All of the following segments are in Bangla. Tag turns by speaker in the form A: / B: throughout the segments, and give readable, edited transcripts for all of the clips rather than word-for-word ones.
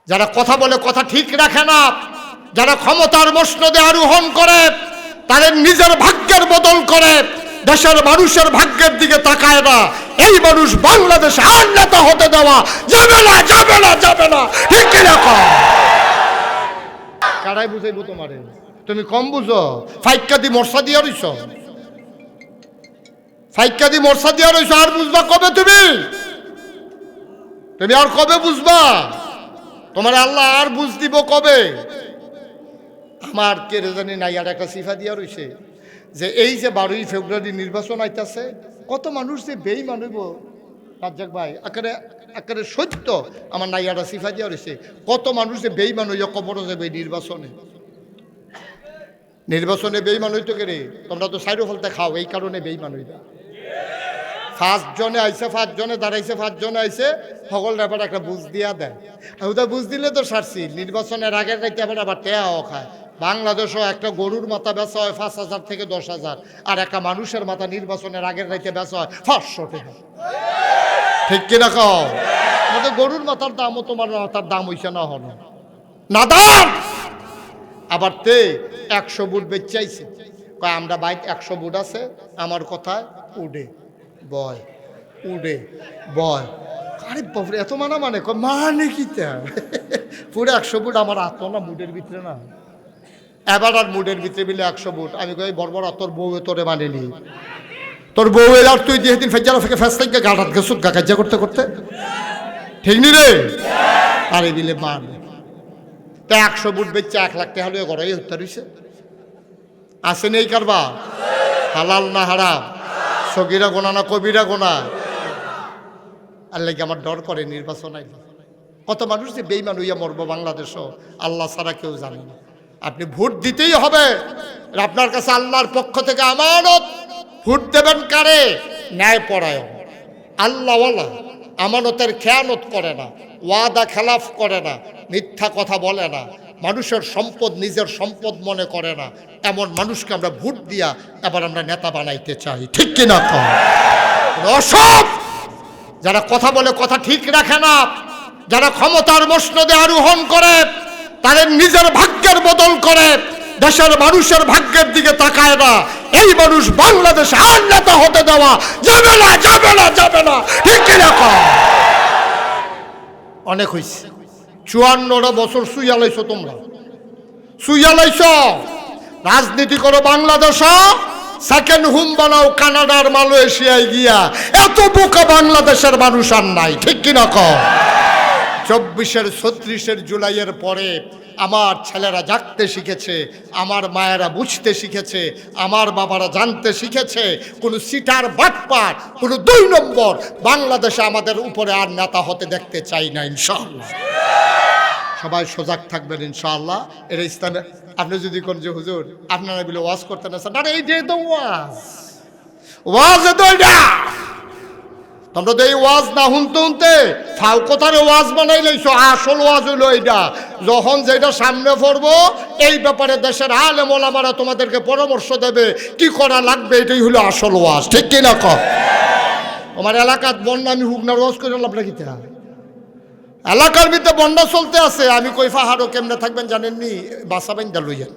A: যারা কথা বলে কথা ঠিক রাখে না, যারা ক্ষমতার মসনদে আরোহণ করে, তাদের নিজের ভাগ্যের বদল করে, দেশের মানুষের ভাগ্যের দিকে তাকায় না, এই মানুষ বাংলাদেশ আর নেতা হতে দেওয়া যাবে না, যাবে না, যাবে না। ঠিক কিনা কও? কারাই বুঝাইবো তোমারে? তুমি কম বুঝো। ফাইক্কা দি মর্সা দিয়া রইছ, ফাইক্কা দি মর্সা দিয়া রইছ। আর বুঝবা কবে তুমি? তুমি আর কবে বুঝবা? তোমার আল্লাহ আর বুঝ দিব কবে? আমার কে জানি নাই আর একটা সিফা দিয়া রইছে যে এই যে 12ই ফেব্রুয়ারি নির্বাচন আইতাছে, কত মানুষ যে বেঈমান হইব রাজ্জাক ভাই, আকারে সত্য। আমার নাই একটা সিফা দিয়া রইছে, কত মানুষ যে বেঈমান হইয়া কবরে যাবে নির্বাচনে। নির্বাচনে বেঈমান হইতো কে রে? তোমরা তো সাইডো ফলতে খাও, এই কারণে বেঈমান হইবা। 5 জনে আইছে, 5 জনে দাঁড়াইছে, 5 জনে আইছে, সকল ব্যাপার একটা বুঝ দিয়া দেয়। ওটা বুঝ দিলে তো সারছি। নির্বাচনের আগের রাইতে আবার টেয়াও খায়। বাংলাদেশও একটা গরুর মাথা বেচা হয় 5,000 থেকে 10,000, আর একটা মানুষের মাথা নির্বাচনের আগের রাইতে বেচা হয় 500 টাকা। ঠিক কিনা কও? আমাদের গরুর মাথার দামও তোমার মাথার দাম হইছে না হন নাদান। আবার তে 100 বুট বেচাইছে, কয় আমরা বাইক 100 বুট আছে, আমার কথায় উডে বয়, উডে বয়। আরে বাবরে, এত মানে মানে কি পুরো 100 বুট আমার আত্ম না মুডের ভিতরে না। এবার আর মুডের ভিতরে মিলে 100 বুট। আমি কই বর্বর তোর বউ তোরে মানেনি, তোর বউ আর তুই দিয়ে দিন ফেজারা থেকে ফেস থেকে গাড়াত গেছুক কাজা করতে করতে, ঠিক নি রে? আরে দিলে মান তা 100 বুট বেচছে 1 লাখ টাকা হলে গড়াই হত্যা রইছে। আছে নেই কারবা? হালাল না হারাম? সগিরা গোনা না কবিরা গোনা? আল্লাহ কি আমার ডর করে নির্বাচন আইলে? কত মানুষ যে বেঈমান হইয়া মরবো বাংলাদেশও আল্লাহ ছাড়া কেউ জানে না। আপনি ভোট দিতেই হবে, আপনার কাছে আল্লাহর পক্ষ থেকে আমানত। ভোট দেবেন কারে? ন্যায় পরায়ণ, আল্লাহওয়ালা, আমানতের খেয়ানত করে না, ওয়াদা খেলাফ করে না, মিথ্যা কথা বলে না, মানুষের সম্পদ নিজের সম্পদ মনে করে না, এমন মানুষকে আমরা ভোট দিয়া এবার আমরা নেতা বানাইতে চাই। ঠিক কিনা কও? অসৎ যারা কথা বলে কথা ঠিক রাখে না, যারা ক্ষমতার মসনদে আরোহণ করে, তাদের নিজের ভাগ্যের বদল করে, দেশের মানুষের ভাগ্যের দিকে তাকায় না, এই মানুষ বাংলাদেশ আর নেতা হতে দেওয়া যাবে না, যাবে না, যাবে না। ঠিক কিনা কও? অনেক হইছে। 54টা বছর শুইয়া লাইছো তোমরা, শুইয়া লাইছো। রাজনীতি করো বাংলাদেশ, সেকেন্ড হোম বানাও কানাডার মালয়েশিয়ায় গিয়া। এত বোকা বাংলাদেশের মানুষ আর নাই। ঠিক কিনা কও? 24-এর 36-এর জুলাইয়ের পরে আমার ছেলেরা জাগতে শিখেছে, আমার মায়েরা বুঝতে শিখেছে, আমার বাবারা জানতে শিখেছে, কোনো সিটার বাটপার, কোনো 2 নম্বর বাংলাদেশে আমাদের উপরে আর নেতা হতে দেখতে চাই না ইনশাআল্লাহ। সবাই সজাগ থাকবেন ইনশাআল্লাহ। এর ইসলামে আপনি যদি কোন যে হুজুর আপনারা বলে ওয়াজ করতেন না, আরে এই যে তো ওয়াজ, ওয়াজ তো এটা। তোমরা তো এই ওয়াজ না শুনতে ফাউ কথার ওয়াজ বানাই লাইছো। আসল ওয়াজ হইলো এইটা, যখন যেটা সামনে পড়বো এই ব্যাপারে দেশের আলেম ওলামারা তোমাদেরকে পরামর্শ দেবে কি করা লাগবে, এটাই হলো আসল ওয়াজ। ঠিক কিনা কও? তোমার এলাকার বন্যা, আমি হুগনার ওয়াজ করে লাভ রাখিতে এলাকার ভিতরে বন্যা চলতে আছে, আমি কই পাহাড়ও কেমনে থাকবেন জানেননি, বাঁচাবেন দা লইয়া।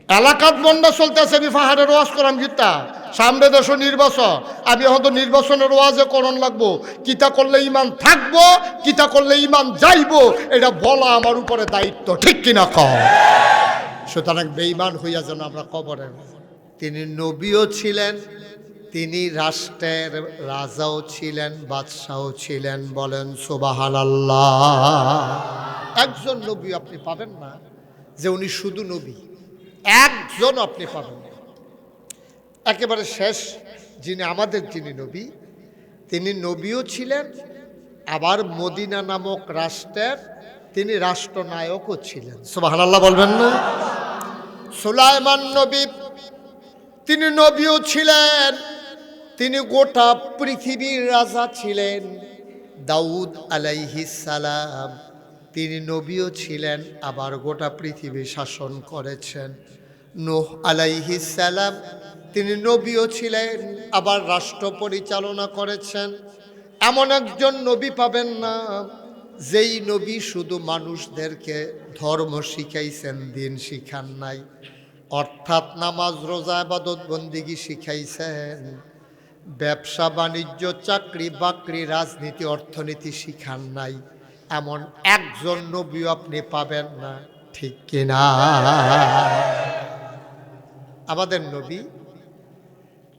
A: এলাকাত বন্যা চলতে আছে, আমি পাহাড়ের ওয়াজ করাম গীতা। সামনে দেশ নির্বাচন, আমি হয়তো নির্বাচনের ওয়াজে করণ লাগবো। কিতা করলে ইমান থাকবো, কিতা করলে ইমান যাইবো, এটা বলা আমার উপরে দায়িত্ব। ঠিক কিনা কও? সুতরাং বেঈমান হইয়া যেন আমরা কবরে। তিনি নবীও ছিলেন, তিনি রাষ্ট্রের রাজাও ছিলেন, বাদশাও ছিলেন। বলেন সুবহানাল্লাহ। একজন নবী আপনি পাবেন না যে উনি শুধু নবী, একজন আপনি পাবেন না। একেবারে শেষ যিনি আমাদের যিনি নবী, তিনি নবীও ছিলেন, আবার মদিনা নামক রাষ্ট্রের তিনি রাষ্ট্রনায়কও ছিলেন। সুবহানাল্লাহ বলবেন না? সুলাইমান নবী তিনি নবীও ছিলেন, তিনি গোটা পৃথিবীর রাজা ছিলেন। দাউদ আলাইহিস সালাম তিনি নবীও ছিলেন, আবার গোটা পৃথিবী শাসন করেছেন। নূহ আলাইহিস সালাম তিনি নবীও ছিলেন, আবার রাষ্ট্র পরিচালনা করেছেন। এমন একজন নবী পাবেন না যেই নবী শুধু মানুষদেরকে ধর্ম শিখাইছেন, দিন শিখান নাই, অর্থাৎ নামাজ রোজা ইবাদত বন্দেগী শিখাইছেন, ব্যবসা বাণিজ্য চাকরি বাকরি রাজনীতি অর্থনীতি শিখান নাই, এমন একজন নবীও আপনি পাবেন না। ঠিক কিনা? আমাদের নবী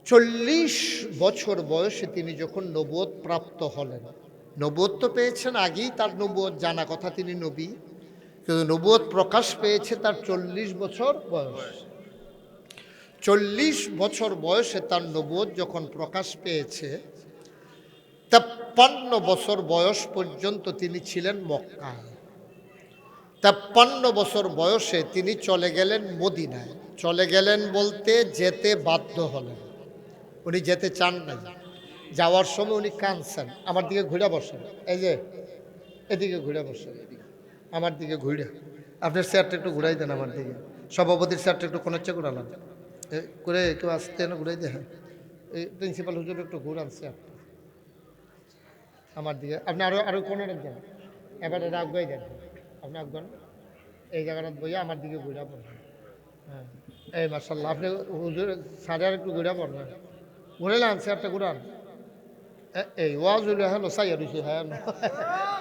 A: 40 বছর বয়সে তিনি যখন নবুয়ত প্রাপ্ত হলেন, নবুয়ত তো পেয়েছেন আগেই, তার নবুয়ত জানা কথা, তিনি নবী, কিন্তু নবুয়ত প্রকাশ পেয়েছে তার 40 বছর বয়স। 40 বছর বয়সে তার নবুয়ত যখন প্রকাশ পেয়েছে, 53 বছর বয়স পর্যন্ত তিনি ছিলেন মক্কায়। 53 বছর বয়সে তিনি চলে গেলেন মদিনায়। চলে গেলেন বলতে যেতে বাধ্য হলেন, উনি যেতে চান নাই। যাওয়ার সময় উনি কাঁদছেন। আমার দিকে ঘুরে বসেন, এই যে এদিকে ঘুরে বসেন, আমার দিকে ঘুরে, আপনার চেয়ারটা একটু ঘুরাই দেন আমার দিকে, সভাপতির চেয়ারটা একটু কোন হচ্ছে ঘুরালাম করে, কেউ আসতে না ঘুরাই দেন, এই প্রিন্সিপাল হুজুর একটু ঘুরান চেয়ারটা আমার দিকে। আপনি আরো কোনো দেন, এবার এটা আগুয়াই দেন, আপনি আগুয়ান, এই জায়গাটা বইয়া আমার দিকে ঘুরা পড়বেন। হ্যাঁ, এই মার্শাল্লাহ, আপনি হুজুর সাড়ে আর একটু ঘুরা পড়বেন, ঘুরাইলাম চেয়ারটা ঘুরান। এই ওয়াজ হলো সাইয়া দিছি, হ্যাঁ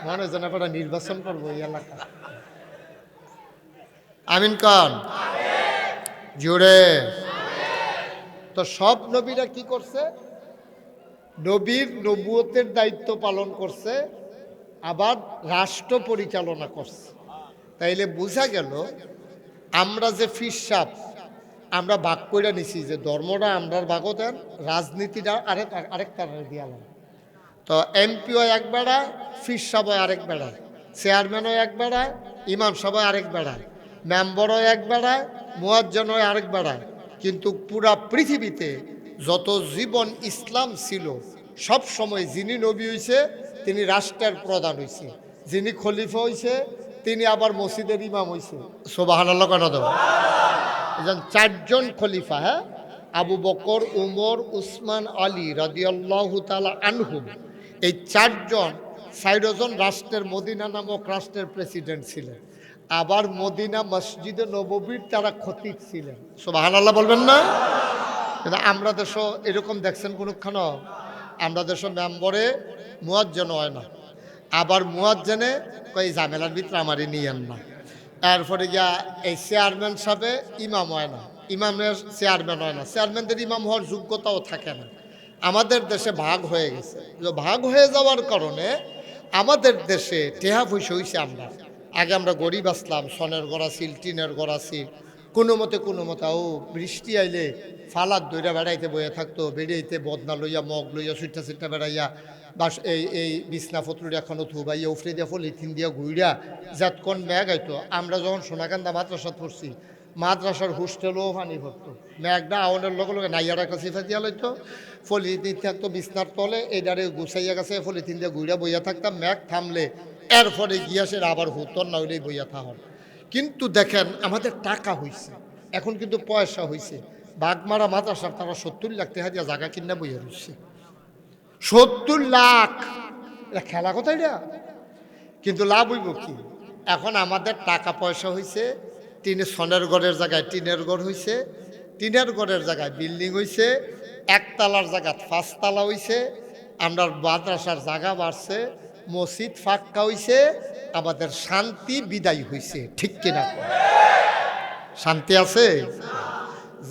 A: মনে হয় যেন আপনারা নির্বাচন করবো এই এলাকা। আমিন কান জুড়ে। তো সব নবীরা কি করছে? নবীর নবুয়তের দায়িত্ব পালন করছে, আবার রাষ্ট্র পরিচালনা করছে। তাইলে বোঝা গেল আমরা যে ফিরসাব আমরা ভাগ করে নিছি, যে ধর্মটা আমরা ভাগও দেন, রাজনীতিটা আরেকটা দিয়ালাম। তো এমপিও এক বেড়ায়, ফিরসাবও আরেক বেড়ায়, চেয়ারম্যানও এক বেড়ায়, ইমাম সাহেব আরেক বেড়ায়, মেম্বারও এক বেড়ায়, মুয়াজ্জিনও আরেক বেড়ায়। কিন্তু পুরা পৃথিবীতে যত জীবন ইসলাম ছিল, সব সময় যিনি নবী হইছে তিনি রাষ্ট্রের প্রধান হইছে, যিনি খলিফা হইছে তিনি আবার মসজিদের ইমাম হইছে। সুবহানাল্লাহ কেন দেব? 4জন খলিফা, হ্যাঁ, আবু বকর, উমর, উসমান, আলী রাদিয়াল্লাহু তাআলা আনহুম, এই 4জন রাষ্ট্রের, মদিনা নামক রাষ্ট্রের প্রেসিডেন্ট ছিলেন। আবার মদিনা মসজিদে নববীর তারা খতিব ছিলেন। সুবহানাল্লাহ বলবেন না? কিন্তু আমরা দেশও এরকম দেখছেন কোনখানে? আমরা দেশও মেম্বরে মুয়াজ্জিন হয় না, আবার মুয়াজ্জিনে কই ঝামেলার ভিতরে আমারই নিয়েন না। এরপরে গিয়া এই চেয়ারম্যান সাহেবে ইমাম হয় না, ইমামের চেয়ারম্যান হয় না, চেয়ারম্যানদের ইমাম হওয়ার যোগ্যতাও থাকে না। আমাদের দেশে ভাগ হয়ে গেছে। ভাগ হয়ে যাওয়ার কারণে আমাদের দেশে টেহা পয়সা হয়েছে। আমরা আগে আমরা গরিব আসলাম, সনের গড়া ছিল, টিনের গড়া ছিল, কোনো মতে ও বৃষ্টি আইলে ফালাত দইরা বেড়াইতে বইয়া থাকতো, বেড়াইতে বদনা লইয়া মগ লইয়া সুইটা সিটটা বেড়াইয়া বাস এই বিছনা ফতরুড়ি এখনো থুবাইয়া উফরে দিয়া পলিথিন দিয়া ঘুইরা যাতক্ষণ ম্যাগ আইতো। আমরা যখন সোনাকান্দা মাদ্রাসাত পড়ছি, মাদ্রাসার হোস্টেলও পানি ভরতো, ম্যাগটা আওয়ানের লগে লগে নাইয়ার একটা সিফা দিয়া লইতো, পলিথিন থাকতো বিছনার তলে, এইটারে গুছাইয়া গেছে পলিথিন দিয়ে ঘুইরা বইয়া থাকতাম। ম্যাগ থামলে এরপরে গিয়া সে আবার হুতর না হইলেই বইয়া থাকন। কিন্তু দেখেন আমাদের টাকা হইছে, এখন কিন্তু পয়সা হইছে। বাগমারা মাদ্রাসার তারা 70 লাখ টাকা দিয়া জায়গা কিনা বইয়া রইছে। 70 লাখ, এটা খেলা কথা এটা? কিন্তু লাভ হইব কি? এখন আমাদের টাকা পয়সা হইছে, সনের ঘরের জায়গায় টিনের ঘর হইছে, টিনের ঘরের জায়গায় বিল্ডিং হইছে, একতলার জায়গায় 5 তলা হইছে, আমরা মাদ্রাসার জায়গা বাড়ছে, মসজিদ ফাঁকা হইছে, আমাদের শান্তি বিদায় হইছে। ঠিক কিনা? শান্তি আছে?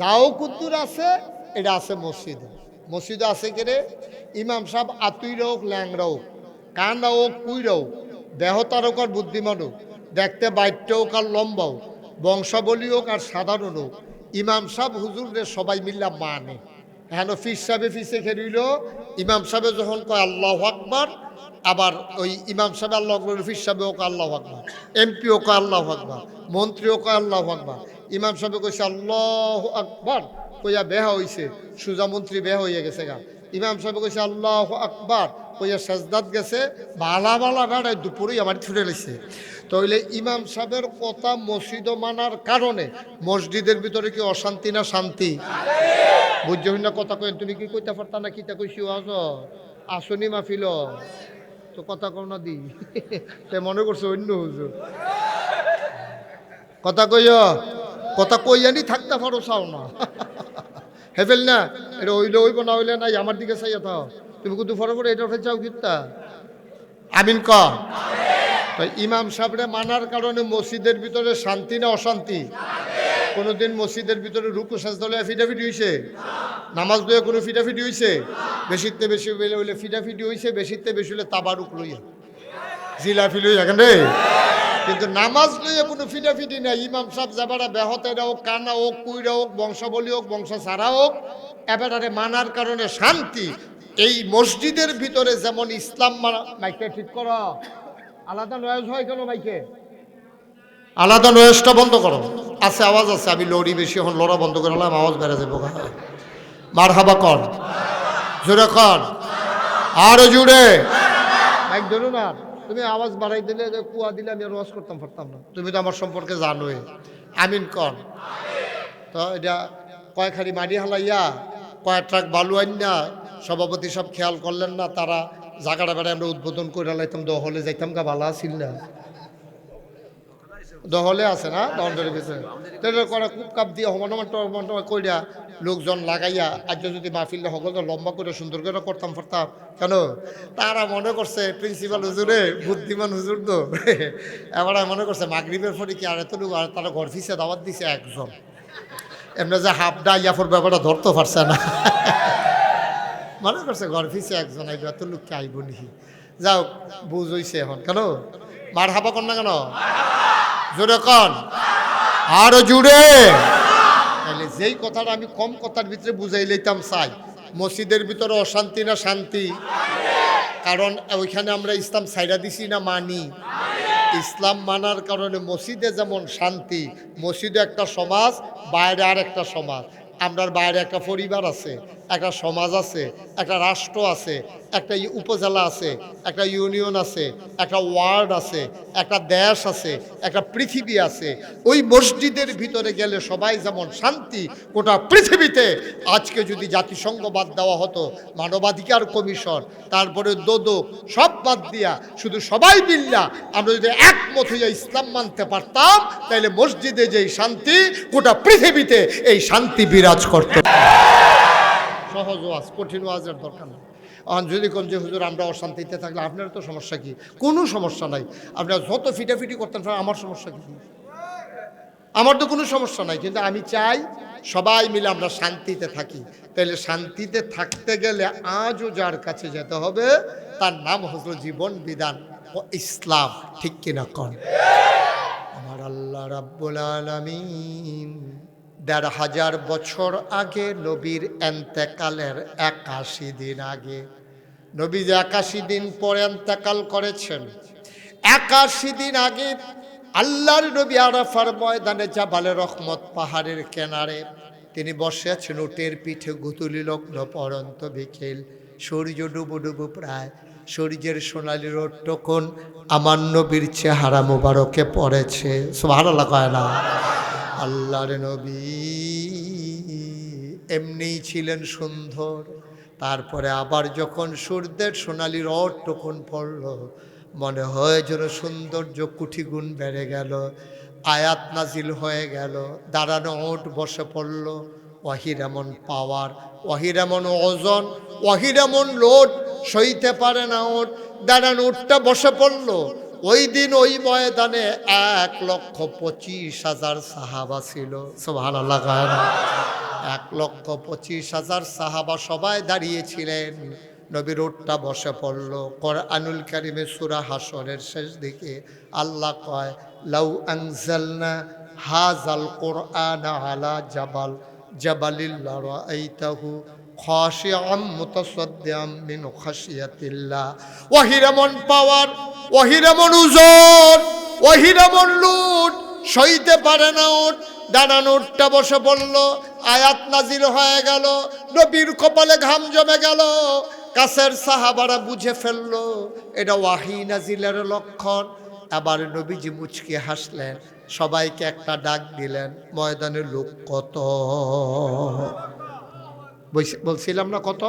A: যাও কুদ্দুর আছে, এটা আছে মসজিদে। মসজিদে আছে কেরে? ইমাম সাহেব আতুইরা হোক, ল্যাংরা হোক, কান্দা হোক, কুইরা হোক, দেহতার হোক আর বুদ্ধিমান হোক, দেখতে বাইটটা হোক আর লম্বা হোক, বংশাবলী হোক আর সাধারণ হোক, ইমাম সাহেব হুজুরে সবাই মিল্লা মানে। হেন ফিস সাহেবে ফিসে খেলিল, ইমাম সাহেবে যখন কয় আল্লাহু আকবার, আবার ওই ইমাম সাহেব আল্লাহ আকবর, ফিস সাহেবেও কয় আল্লাহু আকবার, এমপিও কয় আল্লাহু আকবার, মন্ত্রীও কয় আল্লাহু আকবার। ইমাম সাহেবে কইছে আল্লাহু আকবার, কইয়া বেহা হইছে, সুজা মন্ত্রী বেহা হইয়া গেছে গা। ইমাম সাহেব কইছে আল্লাহু আকবার, কইয়া সাজদাত গেছে, বালা বালা বেড়ায় দুপুরেই আমার ছুটে লেছে। তাহলে ইমাম সাহেবের কথা মসজিদ মানার কারণে মসজিদের ভিতরে কি অশান্তি না শান্তি? বুঝছো না কথা কই? তুমি কি কইতে পারতা না? কিতা কইছি? আসনি মাহফিল তো কথা কও না দি তে মনে করছে অন্য হুজুর কথা কইয়ানি থাকতে পারো চাও না হেফেল না এটা হইলে হইব না হইলে নাই আমার দিকে চাইয়া থাও তুমি কিন্তু ফরে ফরে এটা উঠে চাও কিতা আমিন ক তো ইমাম সাহেবরে মানার কারণে মসজিদের ভিতরে শান্তি না অশান্তি কোনোদিন মসজিদের ভিতরে রুকু সাজদলে ফিটাফিটি হইছে নামাজ লইয়া কোনো ফিটাফিটি হইছে বেশিতে বেশি হইলে ফিটাফিটি হইছে বেশিতে বেশি হইলে তাবারুক লইয়া জিলাফি লইয়া কেন কিন্তু নামাজ লইয়া কোনো ফিটাফিটি নাই ইমাম সাহেব যাবারা ব্যাহতেরা হোক কানা হোক কুইরা হোক বংশাবলী হোক বংশ ছাড়া হোক এবারে মানার কারণে শান্তি এই মসজিদের ভিতরে যেমন ইসলাম মাইকে ঠিক করো আলাদা নয়েজ হয় কেন মাইকে আলাদা নয়েজটা বন্ধ করো আছে আওয়াজ আছে আমি লড়ি বেশি এখন লড়া বন্ধ করলাম আওয়াজ বেড়ে যাবো মার হাবা কর জোরে কর আরো জুড়ে মাইক ধরো না তুমি আওয়াজ বাড়াই দিলে কুয়া দিলে আমি আর ওয়াজ করতাম পারতাম না তুমি তো আমার সম্পর্কে জানোই আমিন কর তো এটা কয়েকখানি মাটি হালাইয়া কয়েক ট্রাক বালু আইনা সভাপতি সব খেয়াল করলেন না তারা জায়গাটা বেড়ায় আমরা উদ্বোধন করে লাইতাম দহলে যাইতাম গা ভালো আসিল না দহলে আছে না দহলের ভিতরে করে কুপ কাপ দিয়ে হমান কইরা লোকজন লাগাইয়া আজ যদি মাহফিলটা সকল লম্বা করে সুন্দর করে করতাম পারতাম কেন তারা মনে করছে প্রিন্সিপাল হুজুরে বুদ্ধিমান হুজুর তো এবার মনে করছে মাগরিবের পরে কি আর এতটুকু আর তারা ঘর ফিসে দাওয়াত দিছে একজন এমনি যে হাফডা ইয়াফর ব্যাপারটা ধরতে পারছে না মনে করছে ঘর ফিসে একজন আইব এত লোককে আইব নিহি যাও বুঝ হইছে এখন কেন মার হাবা কর না কেন জোরে কন আরো জুড়ে তাহলে যেই কথাটা আমি কম কথার ভিতরে বুঝাই লইতাম চাই মসজিদের ভিতরে অশান্তি না শান্তি কারণ ওইখানে আমরা ইসলাম ছাইড়া দিছি না মানি ইসলাম মানার কারণে মসজিদে যেমন শান্তি মসজিদে একটা সমাজ বাইরে আর একটা সমাজ আমরার বাইরে একটা পরিবার আছে একটা সমাজ আছে একটা রাষ্ট্র আছে একটা উপজেলা আছে একটা ইউনিয়ন আছে একটা ওয়ার্ড আছে একটা দেশ আছে একটা পৃথিবী আছে ওই মসজিদের ভিতরে গেলে সবাই যেমন শান্তি গোটা পৃথিবীতে আজকে যদি জাতিসংঘ বাদ দেওয়া হতো মানবাধিকার কমিশন তারপরে দোদক সব বাদ দিয়া শুধু সবাই মিল্লা আমরা যদি একমত হইয়া ইসলাম মানতে পারতাম তাহলে মসজিদে যেই শান্তি গোটা পৃথিবীতে এই শান্তি বিরাজ করত সহজ ওয়াজ কঠিন ওয়াজের দরকার নেই যদি কোন যে হুজুর আমরা অশান্তিতে থাকলে আপনার তো সমস্যা কি কোনো সমস্যা নাই আপনার যত ফিটাফিটি করতেন আমার সমস্যা কি আমার তো কোনো সমস্যা নাই কিন্তু আমি চাই সবাই মিলে আমরা শান্তিতে থাকি তাহলে শান্তিতে থাকতে গেলে আজও যার কাছে যেতে হবে তার নাম হলো জীবন বিধান ও ইসলাম ঠিক কিনা কন আমার আল্লাহ রাব্বুল আলামিন ১৫০০ বছর আগে নবীর এন্তেকালের ৮১ দিন আগে নবী যে ৮১ দিন পরে এন্তেকাল করেছেন ৮১ দিন আগে আল্লাহর নবী আরাফার ময়দানে জাবালে রহমত পাহাড়ের কিনারে তিনি বসে আছেন উটের পিঠে গুতুলি লগ্ন পরন্ত বিকেল সূর্য ডুবু ডুবু প্রায় সূর্যের সোনালি রোদ তখন আমার নবীর চেহারা মোবারকে পড়েছে সুবহানাল্লাহ কয় না আল্লাহর নবী এমনিই ছিলেন সুন্দর তারপরে আবার যখন সূর্যের সোনালি রোদ তখন পড়ল মনে হয় যেন সৌন্দর্য কোটি গুণ বেড়ে গেল আয়াত নাজিল হয়ে গেল দাঁড়ানো ওট বসে পড়ল ওয়াহির এমন পাওয়ার ওয়াহির এমন ওজন ওয়াহির এমন লোড সইতে পারে না ওট দাঁড়ানো উটটা বসে পড়ল ওই দিন ওই ময়দানে ১,২৫,০০০ সাহাবা ছিল সুবহানাল্লাহ ১,২৫,০০০ সাহাবা সবাই দাঁড়িয়েছিলেন নবীর উটটা বসে পড়ল কোরআনুল কারীমে সূরা হাসরের শেষ দিকে আল্লাহ কয় লাউ আনজালনা হাযাল কুরআনা আলা জাবালিল লারাআইতাহু খাশিআম মুতাসাদ্দিআম মিন খাশিয়াতিল্লাহ ওয়াহির এমন পাওয়ার ওয়াহির এমন ওজন ওয়াহির এমন লুট সইতে পারে না উট দাঁড়ানো উটটা বসে পড়ল আয়াত নাজিল হয়ে গেল নবীর কপালে ঘাম জমে গেল কাছের সাহাবারা বুঝে ফেললো এটা ওয়াহি নাজিলের লক্ষণ আবার নবীজি মুচকি হাসলেন সবাইকে একটা ডাক দিলেন ময়দানের লোক কত বলছিলাম না কত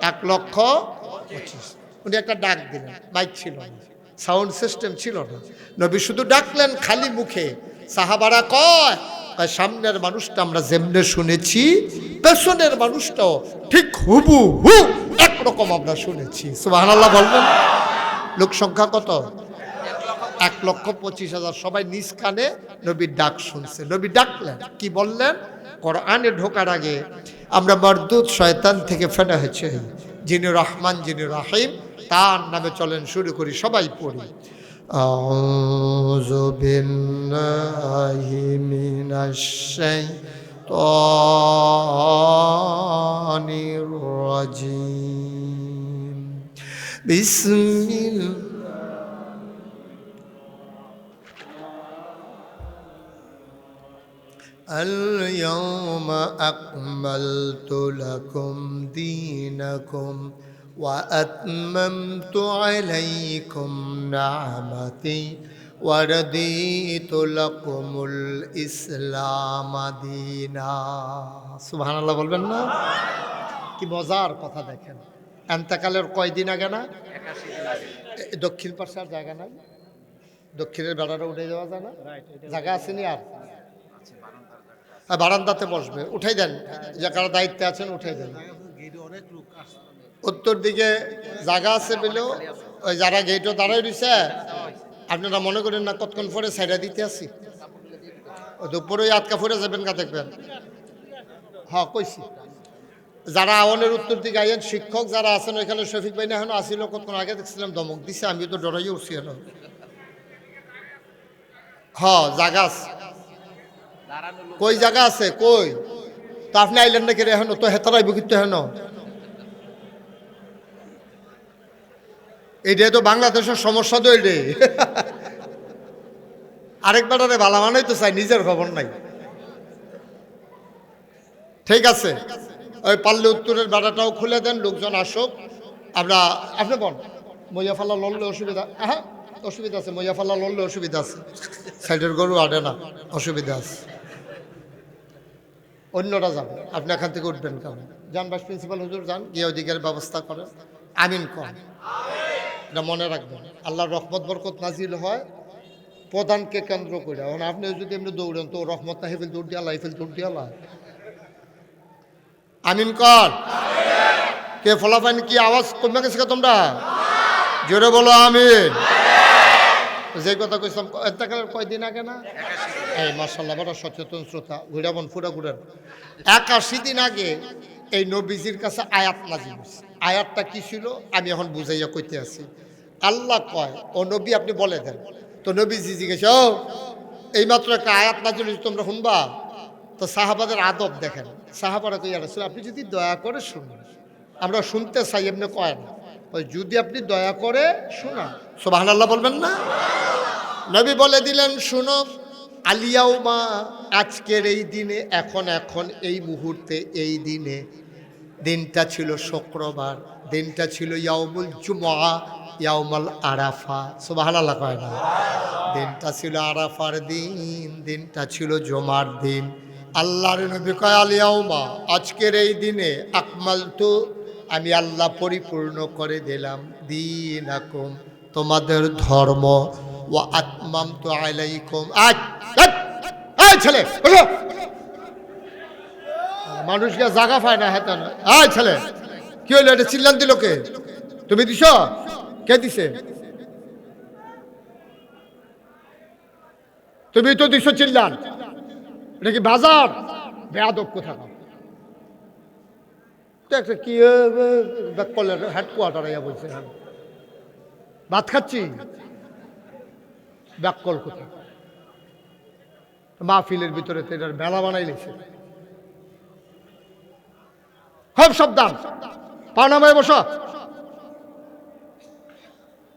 A: ১,২৫,০০০ উনি একটা ডাক দিলেন, মাইক ছিল না, সাউন্ড সিস্টেম ছিল না। নবী শুধু ডাকলেন খালি মুখে। সাহাবারা কয় সামনের মানুষটা আমরা যেমনে শুনেছি পেছনের মানুষটাও ঠিক হুবহু একরকম আমরা শুনেছি। সুবহানাল্লাহ বলবেন। লোক সংখ্যা কত? 1,25,000। সবাই নিজ কানে নবীর ডাক শুনছে। নবী ডাকলেন, কি বললেন? কোরআনে ঢোকার আগে আমরা মারদুদ শয়তান থেকে ফেনা হয়েছে যিনি রহমান যিনি রহিম তার নামে চলেন শুরু করি, সবাই পড়ি। আউযু বিল্লাহি মিনাশ শাইতানির রাজিম। বিসমিল্লাহ। اليوم أكملت لكم دينكم وأتممت عليكم نعمتي ورضيت لكم الإسلام دينا। সুবহান আল্লাহ বলবেন না? কি মজার কথা দেখেন। এন্তেকালের কয়দিন আগে না? 81 দিন আগে। দক্ষিণ পাশে আর জায়গা নাই? দক্ষিণের বেড়াটা উঠে যাওয়া যায় না? জায়গা আসেনি আর? বারান্দাতে বসবে, উঠাই দেন, যে কারো দায়িত্বে আছেন উঠাই দেন। উত্তর দিকে জায়গা আছে বলেও ওই যারা গেটও দাঁড়াই রয়েছে, আপনারা মনে করেন না কতক্ষণ পরে সাইডা দিতে আসি, দুপুরে আটকা ফুরে যাবেন গা দেখবেন। হ্যাঁ কইছি, যারা আওয়ানের উত্তর দিকে আইয়েন শিক্ষক যারা আছেন ওইখানে শফিক ভাই না এখন আসিল, কতক্ষণ আগে দেখছিলাম দমক দিছে, আমি তো ডরাই উঠছি এখন। হ্যাঁ জায়গা আছে, কই জায়গা আছে কই? তো আপনি আইলেন নাকি রে? এখন তো হেতারাইব কিন্তু হেন এইটাই তো বাংলাদেশের সমস্যা তো এইটাই। আরেকবারে ভালো মানাই তো চাই, নিজের খবর নাই। ঠিক আছে, ওই পাল্লে উত্তরের বেড়াটাও খুলে দেন, লোকজন আসুক। আমরা আপনি বল মইয়া ফাল্লা লড়লে অসুবিধা? হ্যাঁ অসুবিধা আছে, মইয়া ফাল্লা লড়লে অসুবিধা আছে, সাইডের গরু আটে না, অসুবিধা আছে। অন্যরা যাবেন, আপনি এখান থেকে উঠবেন কেন? যান ভাইস প্রিন্সিপাল হুজুর যান, গিয়ে ওইদিকের ব্যবস্থা করেন। আমিন কন, এটা মনে রাখবেন। আল্লাহর রহমত বরকত নাজিল হয় প্রধানকে কেন্দ্র করে। এখন আপনি যদি এমনি দৌড়েন তো রহমত না হেফেল দৌড় দিয়ে হেফেল দৌড় দিয়ে। আমিন কর। কে ফলাফাইন কি আওয়াজ কমে গেছে তোমরা? জোরে বলো আমিন। যে কথা কইছিলাম এতেকালের কয়দিন আগে না? এই মাশাআল্লাহ বড় সচেতন শ্রোতা, ঘুরাবন ফুরা ঘুরেন। 81 দিন আগে এই নবীজির কাছে আয়াত নাজিল হয়েছে। আয়াতটা কি ছিল আমি এখন বুঝাইয়া কইতে আছি। আল্লাহ কয় ও নবী আপনি বলে দেন। তো নবীজি জিজ্ঞেস ও এইমাত্র একটা আয়াত নাজিল হয়েছে তোমরা শুনবা? তো সাহাবাদের আদব দেখেন। সাহাবারা কইয়া রাসূল আপনি যদি দয়া করে শুনুন, আমরা শুনতে চাই, এমনি কয় না, ওই যদি আপনি দয়া করে শোনান। সুবহানাল্লাহ বলবেন না? নবী বলে দিলেন শুনো, আলিয়াউমা আজকের এই দিনে, এখন এই মুহূর্তে এই দিনে, দিনটা ছিল শুক্রবার, দিনটা ছিল ইয়াউমুল জুমআ, ইয়াউমুল আরাফা। সুবহানাল্লাহ কয় না? দিনটা ছিল আরাফার দিন, দিনটা ছিল জুমার দিন। আল্লাহর নবী কয় আলিয়াউমা আজকের এই দিনে আকমালতু আমি আল্লাহ পরিপূর্ণ করে দিলাম দীনাকুম তোমাদের ধর্ম, ওয়া আতমামতু আলাইকুম। এই ছেলে মানুষকে জায়গা পায় না, হেতা না। এই ছেলে কি হইলো? এটা চিল্লান দিল কে? তুমি দিছ? কে দিছে? তুমি তো দিছ চিল্লান। এটা কি বাজার? বেয়াদব কোথা একটা কি হেডকোয়ার্টার ইয়া বলছে ভাত খাচ্ছি, ব্যাককল কোথা? মাহফিলের ভিতরে তো এটার মেলা বানাই লেছে। খুব সাবধান, পানামায় বসা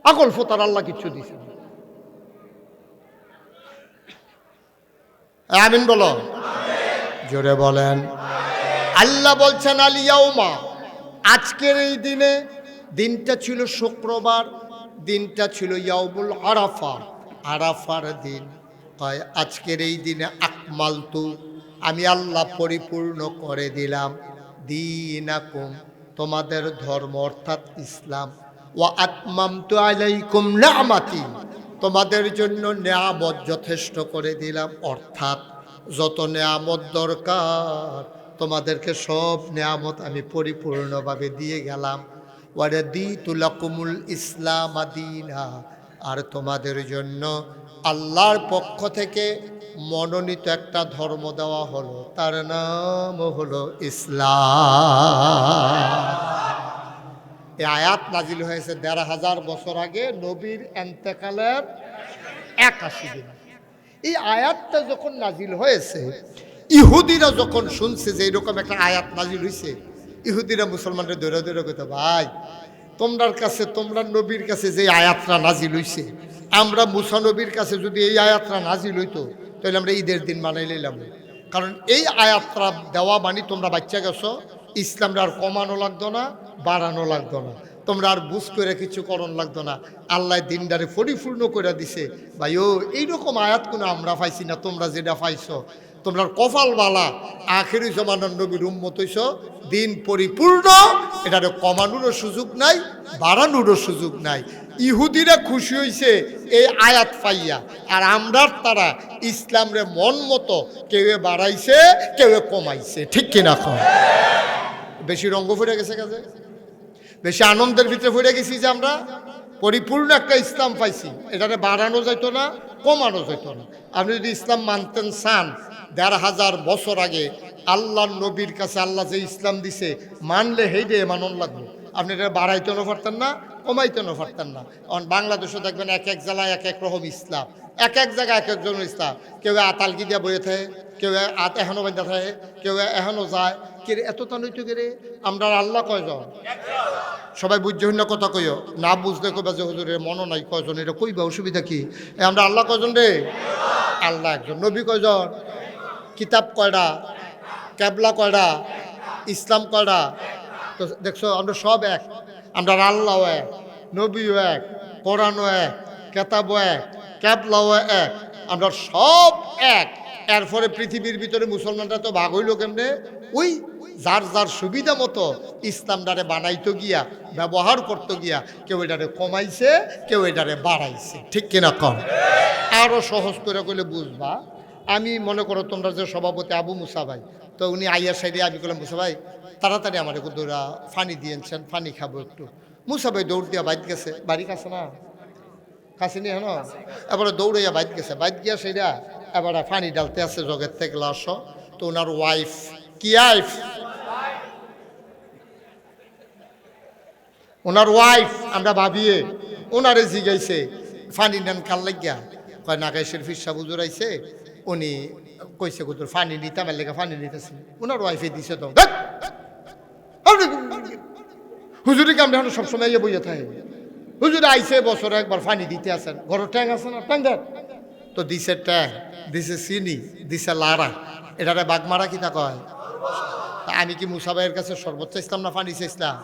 A: আকল ফোতার আল্লাহ কিচ্ছু দিছে। আমিন বলো, জোরে বলেন। আল্লাহ বলছেন আলিয়াউমা আজকের এই দিনে, দিনটা ছিল শুক্রবার, দিনটা ছিল ইয়াউমুল আরাফা, আরাফার দিন। হয় আজকের এই দিনে আকমালতু আমি আল্লাহ পরিপূর্ণ করে দিলাম দীনাকুম তোমাদের ধর্ম অর্থাৎ ইসলাম, ওয়া আতমামতু আলাইকুম নি'মাতি, তোমাদের জন্য নিয়ামত যথেষ্ট করে দিলাম, অর্থাৎ যত নিয়ামত দরকার তোমাদেরকে সব নিয়ামত আমি পরিপূর্ণভাবে দিয়ে গেলাম। ওয়া রাদিতু লাকুমুল ইসলাম দীনা, আর তোমাদের জন্য আল্লাহর পক্ষ থেকে মনোনীত একটা ধর্ম দেওয়া হলো, তার নাম হলো ইসলাম। এই আয়াত নাজিল হয়েছে ১৫০০ বছর আগে, নবীর এন্তেকালের ৮১ দিন। এই আয়াতটা যখন নাজিল হয়েছে, ইহুদিরা যখন শুনছে যে এরকম একটা আয়াত নাজিল হয়েছে, ইহুদিরা মুসলমানদের দৌড়ে দৌড়ে কইতো, ভাই তোমরার কাছে, তোমরা নবীর কাছে যে আয়াতটা নাজিল হইছে, আমরা মুসা নবীর কাছে যদি এই আয়াতটা নাজিল হইতো তাহলে আমরা ঈদের দিন মানাই লইলাম। কারণ এই আয়াতটা দেওয়া মানে তোমরা বাচ্চা গেছো, ইসলামটা আর কমানো লাগতো না, বাড়ানো লাগতো না, তোমরা আর বুঝ করে কিছু করণ লাগতো না, আল্লাহ দিনটারে পরিপূর্ণ করে দিছে। ভাই ও এইরকম আয়াত কোনো আমরা পাইছি না, তোমরা যেটা পাইছো, তোমরা কপালওয়ালা, আখেরি জমানার নবীর উম্মত হইছ, দিন পরিপূর্ণ, এটারে কমানোরও সুযোগ নাই, বাড়ানোরও সুযোগ নাই। ইহুদিরা খুশি হইছে এই আয়াত পাইয়া, আর আমরা তারা ইসলামরে মন মতো কেউ বাড়াইছে, কেউ কমাইছে, ঠিক কিনা কম? বেশি রঙ্গ ফুটে গেছে, কাজে বেশি আনন্দের ভিতরে ফুটে গেছি যে আমরা পরিপূর্ণ একটা ইসলাম পাইছি, এটারে বাড়ানো যাইতো না, কমানো যাইতো না। আপনি যদি ইসলাম মানতেন চান, ১৫০০ বছর আগে আল্লাহ নবীর কাছে আল্লাহ যে ইসলাম দিছে, মানলে হেইডে মানন লাগলো। আপনি এটা বাড়াইতেও পারতেন না, কমাইতেও পারতেন না। কারণ বাংলাদেশে দেখবেন এক এক জেলায় এক এক রকম ইসলাম, এক এক জায়গায় এক একজন ইসলাম। কেউ আতালকি দিয়া বইয়ে থাকে, কেউ এখনো বান্ধা থাকে, কেউ এখনো যায়। কে এত তানইতো কে রে, আমরা আল্লাহ কয়জন? সবাই বুঝছে না কথা কইও, না বুঝলে কইবা যে হুজুরের মনও নাই কয়জন, এটা কইবা, অসুবিধা কি? আমরা আল্লাহ কয়জন রে? আল্লাহ একজন। নবী কয়জন? কিতাব কয়টা? কেবলা কয়টা? ইসলাম কয়টা? তো দেখছো আমরা সব এক, আমরা আল্লাহ এক, নবীও এক, কোরআনও এক, কেতাবও এক, কেবলাও এক, আমরা সব এক। এরপরে পৃথিবীর ভিতরে মুসলমানরা তো ভাগ হইল কেমনে? ওই যার যার সুবিধা মতো ইসলামটারে বানাইতে গিয়া, ব্যবহার করতে গিয়া, কেউ এটারে কমাইছে, কেউ এটারে বাড়াইছে, ঠিক কিনা কম? আরও সহজ করে কইলে বুঝবা, আমি মনে করো তোমরা যে সভাপতি আবু মুসা ভাই, তো উনি আইয়ার সাইডে, আমি বললাম মুসা ভাই তাড়াতাড়ি আমার একটু দৌড়া ফানি দিয়েছেন, ফানি খাবো একটু। মুসা ভাই দৌড় দিয়া বাইত গেছে, বাড়ি কাছে না, কাছে নি হ্যাঁ, এবারে দৌড়াইয়া বাইত গেছে, বাইত গিয়া সেইটা এবারে ফানি ডালতে আছে জগের থেকে গ্লাস। তো ওনার ওয়াইফ, কি ওয়াইফ? ওনার ওয়াইফ, আমরা ভাবিয়ে ওনারে জিগাইছে ফানি নেন কাল লাগিয়া, কয় নাগাইশের ফিরসা বুজুর আইছে, উনি কইছে কুতুর ফানি নিতে, আমার লেগে ফানি নিতেছে। ওনার ওয়াইফে দিছে, তো হুজুরিকে আমরা সবসময় ইয়ে বইয়ে থাকি, হুজুর আইসে বছরে একবার ফানি দিতে আসেন, ঘরের ট্যাং আছে না, ট্যাং দেন তো, দিছে ট্যাং, দিছে চিনি, দিছে লাড়া, এটারে বাগমারা কিতা কয়? আমি কি মুসা ভাইয়ের কাছে শরবত চাইছিলাম না ফানি চাইছিলাম?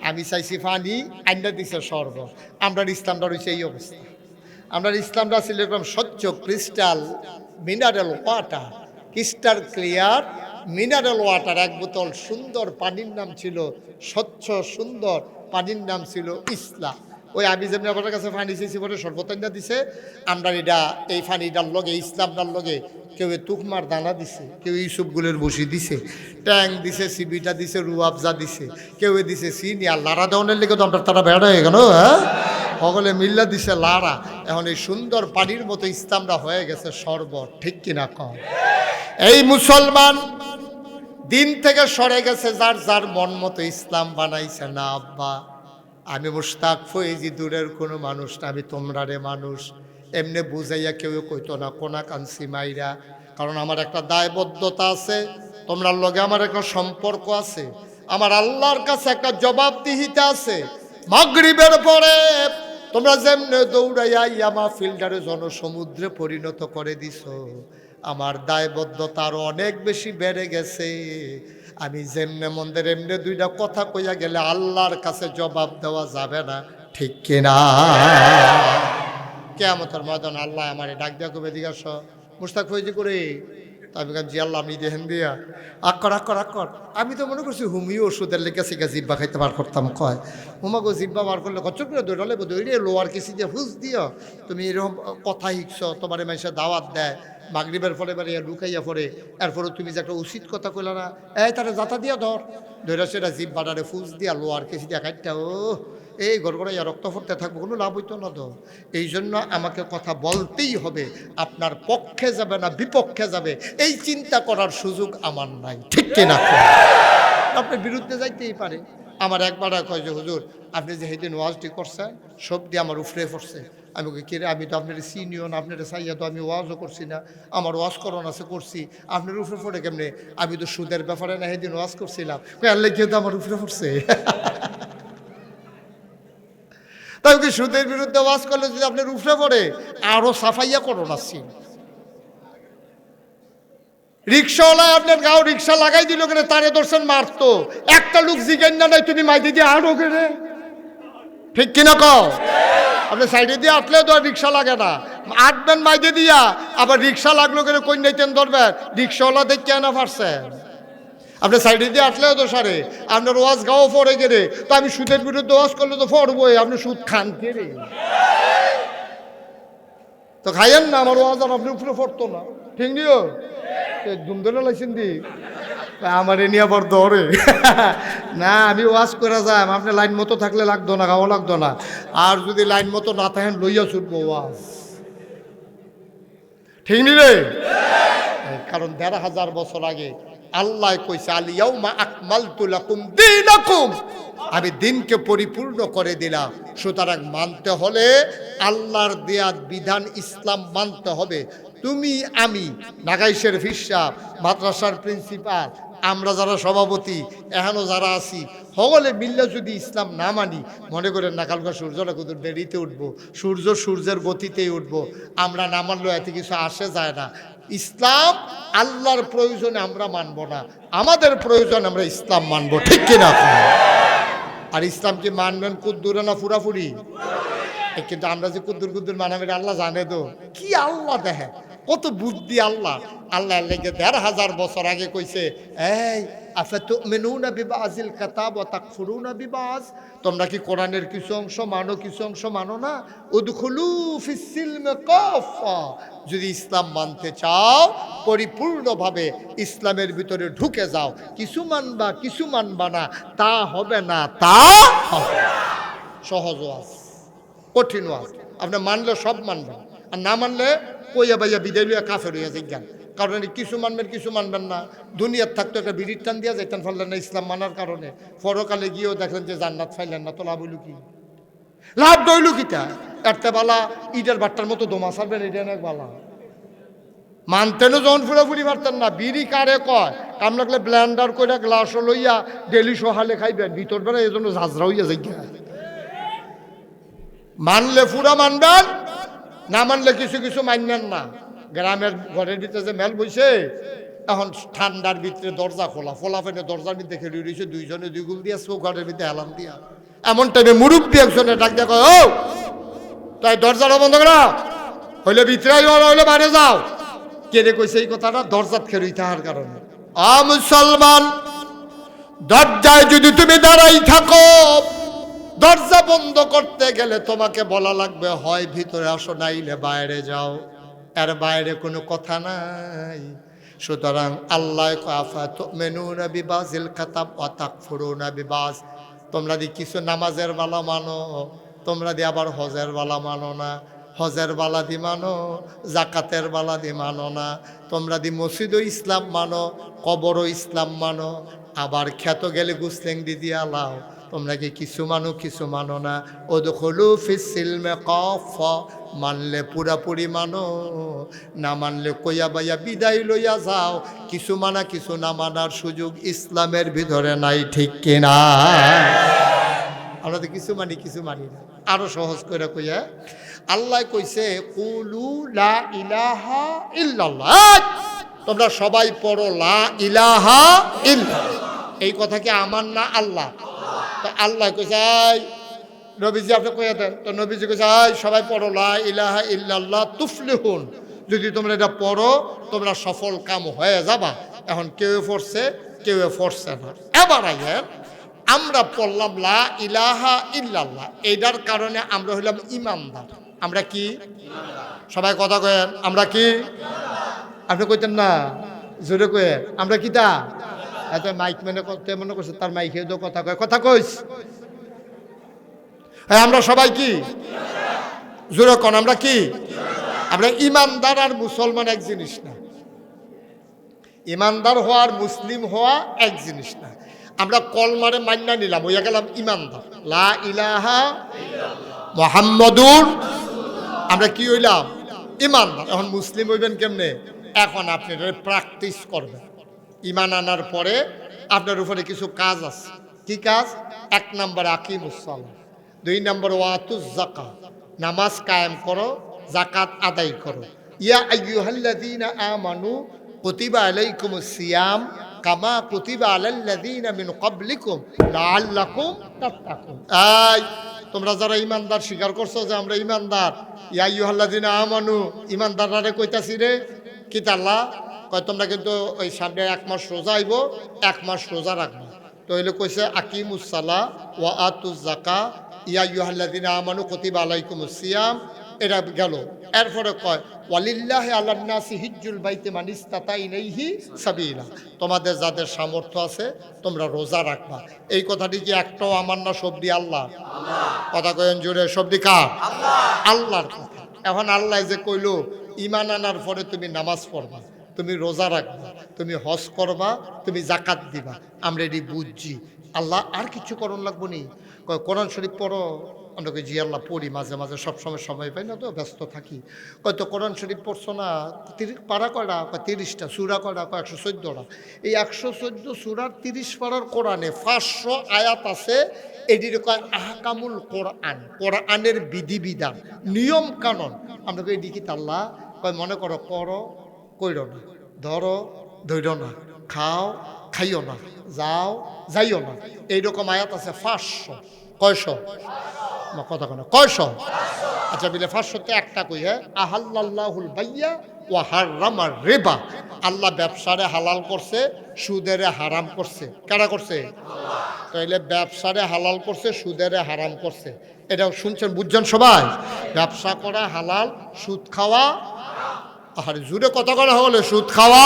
A: আমি চাইছি ফানি, আইনটা দিছে শরবত। আমরা ইসলামটা রয়েছে এই অবস্থা। আমরা ইসলামটা ছিল এরকম স্বচ্ছ crystal mineral water, crystal clear mineral water, এক বোতল সুন্দর পানির নাম ছিল, স্বচ্ছ সুন্দর পানির নাম ছিল ইসলাম। ওই আমি যেমনি আপনার কাছে ফানি চাইছি বলে শরবতাইনা দিছে, আমরা এটা এই ফানিটার লগে, ইসলামটার লগে কেউ তুকমার দানা দিছে, কেউ ইসুফগুলের বসি দিছে, ট্যাং দিছে, সিবিটা দিছে, রুয়াবজা দিছে, কেউ দিছে চিনি, আর লাড়া দেওয়ানের লেগে তো আমরা তারা বেড়া হয়ে গেল, হ্যাঁ সকলে মিল্লা দিছে লাড়া। এখন এই সুন্দর পানির মতো ইসলামটা হয়ে গেছে শরবত, ঠিক কিনা কম? এই মুসলমান দিন থেকে সরে গেছে, যার যার মন মতো ইসলাম বানাইছে। না আব্বা, আমি মুশতাক ফয়েজি দূরের কোনো মানুষ না, আমি তোমরারে মানুষ এমনি বুঝাইয়া কেউ কইতো না কোনা কানসি মাইরা, কারণ আমার একটা দায়বদ্ধতা আছে, তোমরার লগে আমার একটা সম্পর্ক আছে, আমার আল্লাহর কাছে একটা জবাবদিহিতা আছে। মাগরিবের পরে তোমরা যেমনে দৌড়াইয়া ইয়ামা ফিল্ডারে জনসমুদ্রে পরিণত করে দিছো, আমার দায়বদ্ধতা আরো অনেক বেশি বেড়ে গেছে। আমি যেমনে মন্দের এমনি দুইটা কথা কইয়া গেলে আল্লাহর কাছে জবাব দেওয়া যাবে না, ঠিক কিনা? কিয়ামতের ময়দান আল্লাহ আমারে ডাক দিয়া কবে, জিজ্ঞাসা মুশতাক ফয়েজি করে তা আমি জি আল্লাহ আপনি দেখেন দিয়া আক্কর আমি তো মনে করছি হুমিও ওষুধের লেগে শিখে জিব্বা খাইতে বার করতাম কয় হুমাগো জিব্বা বার করলে কচ্চর করে দৌড়ালে দৌড়ে লোয়ার কেসি দিয়ে ফুস দিও তুমি এরকম কথা শিখছ তোমার মানুষের দাওয়াত দেয় মাগরিবের ফলে বাড়ি লুকাইয়া পড়ে এরপরে তুমি যে একটা উচিত কথা কইলা না এই তারা যাতা দিয়া ধরে সেটা জিব্বাটারে ফুস দিয়া লোয়ার কেসি দিয়া খাইটা ও এই গড়গড়াইয়া রক্ত পড়তে থাকবো কোনো লাভ হইতো না তো এই জন্য আমাকে কথা বলতেই হবে আপনার পক্ষে যাবে না বিপক্ষে যাবে এই চিন্তা করার সুযোগ আমার নাই ঠিক কিনা আপনার বিরুদ্ধে যাইতেই পারে আমার একবার কয় যে হুজুর আপনি যে সেদিন ওয়াজটি করছেন সব দিয়ে আমার উফরে পড়ছে আমি কিরে আমি তো আপনার সিনিয়র আপনার চাইয়া তো আমি ওয়াজও করছি না আমার ওয়াজ করণ আছে করছি আপনার উফরে পড়ে কেমনে আমি তো সুদের ব্যাপারে না সেদিন ওয়াজ করছিলাম আল্লাহ কেউ তো আমার উফরে পড়ছে তাই কি সুদের বিরুদ্ধে ওয়াজ করলে যদি আপনার উফরে পড়ে আরো সাফাইয়া করোন আসছি রিক্সাওয়ালায় আপনার গাও রিক্সা লাগাই দিল কেন তারে দর্শন মারতো একটা লোক জিজ্ঞেন না নাই তুমি মাইদি দিয়ে আরো কেনে ঠিক কিনা কও আপনি সাইডে দিয়ে আটলেও তো আর রিক্সা লাগে না আটবেন মাইদি দিয়া আবার রিক্সা লাগলো কেন কই নাইতেন ধরবেন রিক্সাওয়ালা দেখে না পারছেন আপনি সাইডে দিয়ে আটলেও তো সারে আপনার ওয়াজ গাও পড়ে গেলে তো আমি সুদের বিরুদ্ধে ওয়াজ করলে তো পড়বোই আপনি সুদ খান কে রে তো খাইয়েন না আমার ওয়াজ আর আপনি উপরে পড়তো না ঠিক নিও ধুমধরে লাগছেন দি আমার এ নিয়ে আবার দৌড়ে না আমি ওয়াজ করে যাই আপনি লাইন মতো থাকলে লাগতো না গাও লাগতো না আর যদি লাইন মতো না থাকেন লইয়া ছুটবো ওয়াজ ঠিক নি রে কারণ ১,৫০০ বছর আগে আল্লাহ কইছে আল ইয়াউমা আকমালতু লাকুম দীনাকুম আমি দিনকে পরিপূর্ণ করে দিলাম সুতরাং মানতে হলে আল্লাহর দেয়া বিধান ইসলাম মানতে হবে তুমি আমি নাগাইশের ফিসাব মাদ্রাসার প্রিন্সিপাল আমরা যারা সভাপতি এখনো যারা আছি সকলে মিললে যদি ইসলাম না মানি মনে করেন না কালকে সূর্যটা কত দেরিতে উঠবো সূর্যের গতিতেই উঠবো আমরা না মানলেও এতে কিছু আসে যায় না ইসলাম আল্লাহর প্রয়োজনে আমরা মানব না আমাদের প্রয়োজন আমরা ইসলাম মানব ঠিক কিনা আর ইসলামকে মানবেন কুদ্দুরে না ফুরাফুরি কিন্তু আমরা যে কুদ্দুর মানাবেন আল্লাহ জানে তো কি আল্লাহ দেখে কত বুদ্ধি আল্লাহ ১,৫০০ বছর আগে কইছে এই আফাতুমিনুনা বিবাযিল কিতাব ওয়া তাকফুরুনা বিবায তোমরা কি কোরআনের কিছু অংশ মানো না উদখুলু ফিস সিলমি কাফা যদি ইসলাম মানতে চাও পরিপূর্ণভাবে ইসলামের ভিতরে ঢুকে যাও কিছু মানবা না তা হবে না তা সহজ ওয়াজ কঠিন ওয়াজ আপনি মানলে সব মানবেন আর না মানলে কইয়া বাইয়া বিদায় লইয়া কাফের হইয়া যাইগান কারণ কিছু মানবেন না দুনিয়ার থাকতো একটা বিড়ির টান দিয়া যাইতেন পারলেন না ইসলাম মানার কারণে পরকালে গিয়েও দেখলেন যে জান্নাত ফাইলেন না তো লাভ হইল কি লাভ দইল কিটা একটা বালা ইটার বাট্টার মতো দোমা সারবেন এটা অনেক বালা মানতেনও যখন ফুরাফুরি মারতেন না বিড়ি কারে কয় কাম লাগলে ব্ল্যান্ডার করে গ্লাসও লইয়া ডেলি সহালে খাইবেন ভিতর বেড়া এই জন্য ঝাঁঝরা হইয়া যাইগা মানলে ফুরা মানবেন না মানলে কিছু মানবেন না গ্রামের ঘরের ভিতরে যে মেল বইছে এখন ঠান্ডার ভিতরে দরজা খোলা ফোলা ফেনে দরজার ভিতরে খেলে রয়েছে দুইজনে দুই গুল দিয়া ঘরের ভিতরে এলাম দিয়া এমন টাইমে মুরব্বী একজনে ডাক দেখো ও তাই দরজাটা বন্ধ করা হইলে ভিতরে হইলে বাইরে যাও কেড়ে কইছে এই কথাটা দরজাত খেরুই থাকার কারণে মুসলমান দরজায় যদি তুমি দাঁড়াই থাকো দরজা বন্ধ করতে গেলে তোমাকে বলা লাগবে হয় ভিতরে আসো নাইলে বাইরে যাও এর বাইরে কোনো কথা নাই সুতরাং আল্লাহ আফাতুমিনুনা বিবাযিল কিতাব ওয়া তাকফুরুনা বিবায তোমরা দি কিছু নামাজের বালা মানো তোমরা দি আবার হজের বালা মানো না হজের বালা দি মানো জাকাতের বালা দি মানো না তোমরা দি মসজিদও ইসলাম মানো কবরও ইসলাম মানো আবার খ্যাত গেলে গুসলেং দিদি আলাও তোমরা কি কিছু মানো না উদখুলু ফিস সিলমি কাফা মানলে পুরাপুরি মানো না মানলে কইয়া বাইয়া বিদায় লইয়া যাও কিছু না মানার সুযোগ ইসলামের ভিতরে নাই ঠিক কিনা আমরা তো কিছু মানি না আরো সহজ করে কইয়া আল্লাহ কইছে কুলু লা ইলাহা ইল্লাল্লাহ তোমরা সবাই পড়ো লা ইলাহা ইল্লাল্লাহ এই কথা কি আমার না আল্লাহ তো আল্লাহ কইছে নবীজি আপনি কইয়া দেন তো নবীজি কইছে সবাই পড়ো লা ইলাহা ইল্লাল্লাহ তুফলিহুন যদি তোমরা এটা পড়ো তোমরা সফল কাম হয়ে যাবা। এখন কেউ পড়ছে কেউ পড়ছে না। এবার আইয়ের আমরা পড়লাম লা ইলাহা ইল্লাল্লাহ, এইটার কারণে আমরা হইলাম ইমানদার। আমরা কি সবাই কথা কয়েন? আমরা কি? আপনি কইতেন না, জোরে কয়েন আমরা কি তা? এত মাইক মনে করছে তার মাইকে তো কথা কয়, কথা কইস। হ্যাঁ আমরা সবাই কি? জোরে কন আমরা কি? আমরা ইমানদার আর মুসলমান এক জিনিস না। ইমানদার হওয়া আর মুসলিম হওয়া এক জিনিস না। আমরা কলমারে মান্না নিলাম, হইয়া গেলাম ইমানদার। লা ইলাহা মুহাম্মাদুর, আমরা কি হইলাম? ইমানদার। এখন মুসলিম হইবেন কেমনে? এখন আপনি প্র্যাকটিস করবেন। ইমান আনার পরে আপনার উপরে কিছু কাজ আছে। কি কাজ? 1 নম্বর আকিমুস সালাহ, 2 নম্বর ওয়াতুজ যাকাত, নামাজ কায়েম করো, যাকাত আদায় করো। ইয়া আইয়ুহাল্লাযীনা আমানু কুতিবা আলাইকুমুস সিয়াম কামা কুতিবা আলাল্লাযীনা মিন ক্বাবলিকুম লাআল্লাকুম তাত্তাকুন। এই তোমরা যারা ইমানদার স্বীকার করছো যে আমরা ইমানদার, ইয়া আইয়ুহাল্লাযীনা আমানু, ইমানদাররা কইতাছি রে কি আল্লাহ কয় তোমরা কিন্তু ওই সামনে 1 মাস রোজা আইব, 1 মাস রোজা রাখবা। তো হইলে কইছে আকিমুস সালাহ ওয়া আতুজ যাকাত ইয়া আইয়ুহাল্লাযীনা আমানু কুতিবা আলাইকুমুস সিয়াম, এটা গেল। এরপরে কয় ওয়ালিল্লাহি আলান নাসি হিজ্জুল বাইতি মান ইসতাতা ইলাইহি সাবিলা, তোমাদের যাদের সামর্থ্য আছে তোমরা রোজা রাখবা। এই কথাটি কি একটাও আমার না? সবদি আল্লাহ। কথা কয়েন জোরে, সবদি কার? আল্লাহর কথা। এখন আল্লাহ যে কইলো ইমান আনার পরে তুমি নামাজ পড়বা, তুমি রোজা রাখবা, তুমি হজ করবা, তুমি যাকাত দিবা, আমরা এটি বুঝছি। আল্লাহ আর কিছু করণ লাগবো নি? কোরআন শরীফ পড়ো। আমরা জি আল্লাহ পড়ি মাঝে মাঝে, সবসময় সময় পাই না তো, ব্যস্ত থাকি। কয়তো কোরআন শরীফ পড়ছো না? পারা কয়টা? 30টা। সূরা কয়টা? 114টা। এই 114 সূরার 30 পারার কোরআনে 500 আয়াত আছে। এটির কয় আহকামুল কোরআন, কোরআনের বিধিবিধান, নিয়ম কানুন। আমরা কই এটি কি আল্লাহ কয় মনে করো করো, কইরো না, ধরো ধৈর্য না, খাও খাইও না, যাও যাইও না। এইরকম আয়াত আছে 500। কয়শো? কথা কেন কয়শো? আচ্ছা বিলে 500তে একটা কই। হ্যাঁ, আহাল্লাল্লাহুল বাইয়া ওয়া হাররামার রিবা, আল্লাহ ব্যবসারে হালাল করছে, সুদেরে হারাম করছে। কারা করছে? তাইলে ব্যবসারে হালাল করছে, সুদেরে হারাম করছে। এটা শুনছেন, বুঝছেন সবাই? ব্যবসা করা হালাল, সুদ খাওয়া, আর জুড়ে কথা করা হলে সুদ খাওয়া,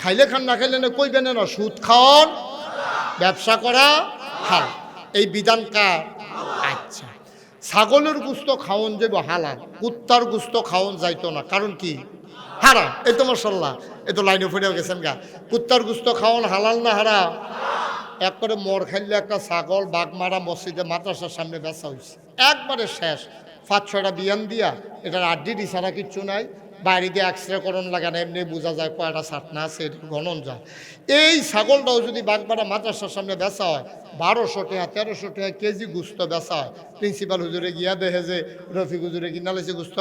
A: খাইলে খান না খাইলে না কইবেন না, সুদ খাওয়ান, ব্যবসা করা হালাল। এই বিধান কার? আচ্ছা, ছাগলের গুস্ত খাওন যাব হালাল, কুত্তার গুস্ত খাওন যাইতো না, কারণ কি? হারাম। এই তো মাশাআল্লাহ, এই তো লাইনে ফিরেও গেছেন গা। কুত্তার গুস্ত খাওন হালাল না হারাম? এক করে মর খাইলে একটা ছাগল বাগমারা মসজিদে মাদ্রাসার সামনে বেচা হয়েছে, একবারে শেষ। 5-6টা বিয়ান দিয়া, এটার আড্ডি ছাড়া কিচ্ছু নাই। বাইরে দিয়ে এক্সরে করণ লাগে না, এমনি বোঝা যায় কয়টা ছাটনা আছে, গণন যায়। এই ছাগলটাও যদি বাগমারা মাদ্রাসার সামনে বেচা হয় 1200 টাকা 1300 টাকা কেজি গুস্ত বেচা হয়। প্রিন্সিপাল হুজুরে গিয়া দেখে যে রফিক হুজুরে কিনা লাইছে গুস্ত,